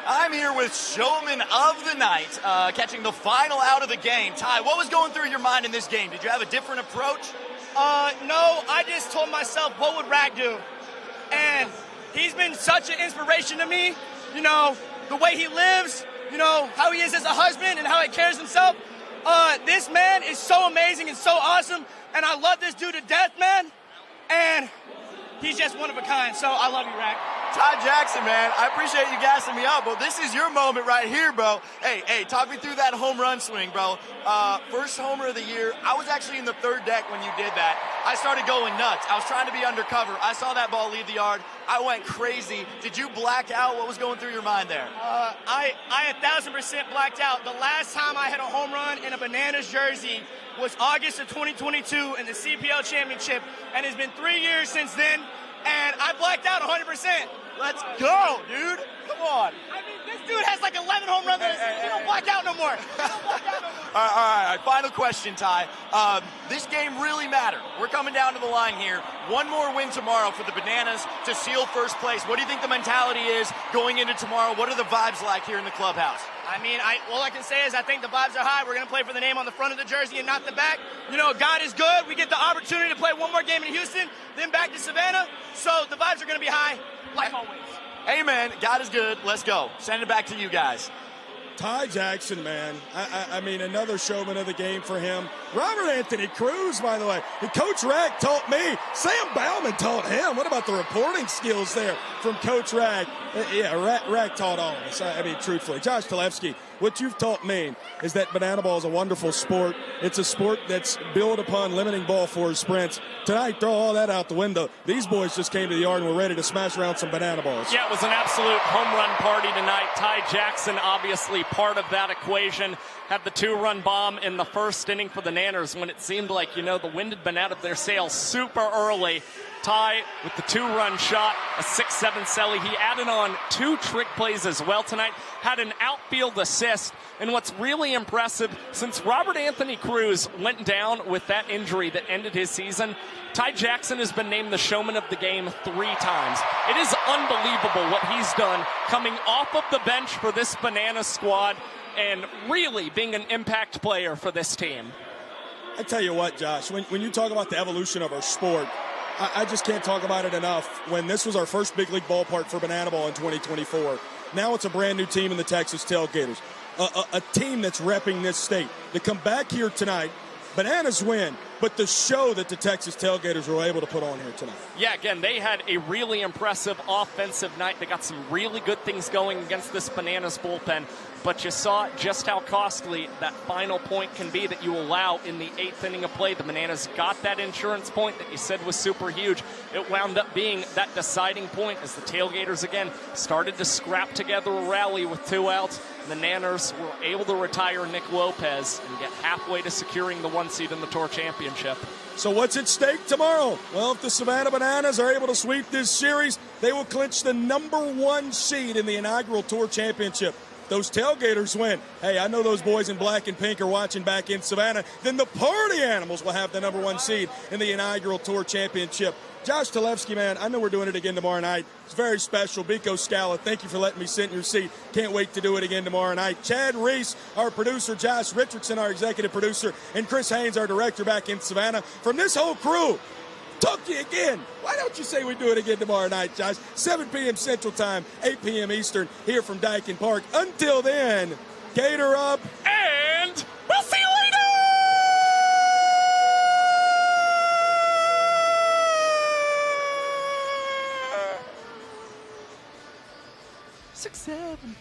I'm here with showman of the night, catching the final out of the game. Ty, what was going through your mind in this game? Did you have a different approach? No, I just told myself, what would Rack do? And he's been such an inspiration to me. You know, the way he lives, you know, how he is as a husband and how he cares himself. This man is so amazing and so awesome. And I love this dude to death, man. And he's just one of a kind. So I love you, Rack. Ty Jackson, man, I appreciate you gassing me up, but this is your moment right here, bro. Hey, talk me through that home run swing, bro. First homer of the year. I was actually in the third deck when you did that. I started going nuts. I was trying to be undercover. I saw that ball leave the yard. I went crazy. Did you black out? What was going through your mind there? I 1,000% blacked out. The last time I hit a home run in a Bananas jersey was August of 2022 in the CPL Championship, and it's been 3 years since then, and I blacked out 100%. Let's go, dude. Come on. I mean, this dude has like 11 home runs. He don't black out no more. All right. Final question, Ty. This game really mattered. We're coming down to the line here. One more win tomorrow for the Bananas to seal first place. What do you think the mentality is going into tomorrow? What are the vibes like here in the clubhouse? I mean, all I can say is I think the vibes are high. We're going to play for the name on the front of the jersey and not the back. You know, God is good. We get the opportunity to play one more game in Houston, then back to Savannah. So the vibes are going to be high, like always. Amen. God is good. Let's go. Send it back to you guys. Ty Jackson, man. I mean, another showman of the game for him. Robert Anthony Cruz, by the way. And Coach Rack taught me. Sam Bauman taught him. What about the reporting skills there from Coach Rack? Yeah, Rack taught all of us. I mean, truthfully. Josh Talevsky, what you've taught me is that banana ball is a wonderful sport. It's a sport that's built upon limiting ball forward sprints. Tonight, throw all that out the window. These boys just came to the yard and were ready to smash around some banana balls. Yeah, it was an absolute home run party tonight. Ty Jackson, obviously part of that equation, had the 2-run bomb in the first inning for the Nanners when it seemed like, the wind had been out of their sails super early. Ty with the 2-run shot, a 6-7 celly. He added on 2 trick plays as well tonight, had an outfield assist. And what's really impressive, since Robert Anthony Cruz went down with that injury that ended his season, Ty Jackson has been named the showman of the game 3 times. It is unbelievable what he's done coming off of the bench for this Banana squad and really being an impact player for this team. I tell you what, Josh, when you talk about the evolution of our sport, I just can't talk about it enough. When this was our first big league ballpark for Banana Ball in 2024, now it's a brand new team in the Texas Tailgaters, a team that's repping this state. To come back here tonight, Bananas win, but the show that the Texas Tailgaters were able to put on here tonight. Yeah, again, they had a really impressive offensive night. They got some really good things going against this Bananas bullpen, but you saw just how costly that final point can be that you allow in the 8th inning of play. The Bananas got that insurance point that you said was super huge. It wound up being that deciding point as the Tailgaters, again, started to scrap together a rally with 2 outs. The Nanners were able to retire Nick Lopez and get halfway to securing the 1 seed in the Tour Championship. So what's at stake tomorrow? Well, if the Savannah Bananas are able to sweep this series, they will clinch the #1 seed in the inaugural Tour Championship. Those Tailgaters win. Hey, I know those boys in black and pink are watching back in Savannah. Then the Party Animals will have the #1 seed in the inaugural Tour Championship. Josh Talevsky, man, I know we're doing it again tomorrow night. It's very special. Biko Scala, thank you for letting me sit in your seat. Can't wait to do it again tomorrow night. Chad Reese, our producer, Josh Richardson, our executive producer, and Chris Haynes, our director back in Savannah. From this whole crew, talk to you again. Why don't you say we do it again tomorrow night, Josh? 7 p.m. Central Time, 8 p.m. Eastern, here from Daikin Park. Until then, Gator up. And we'll see you later! 6-7.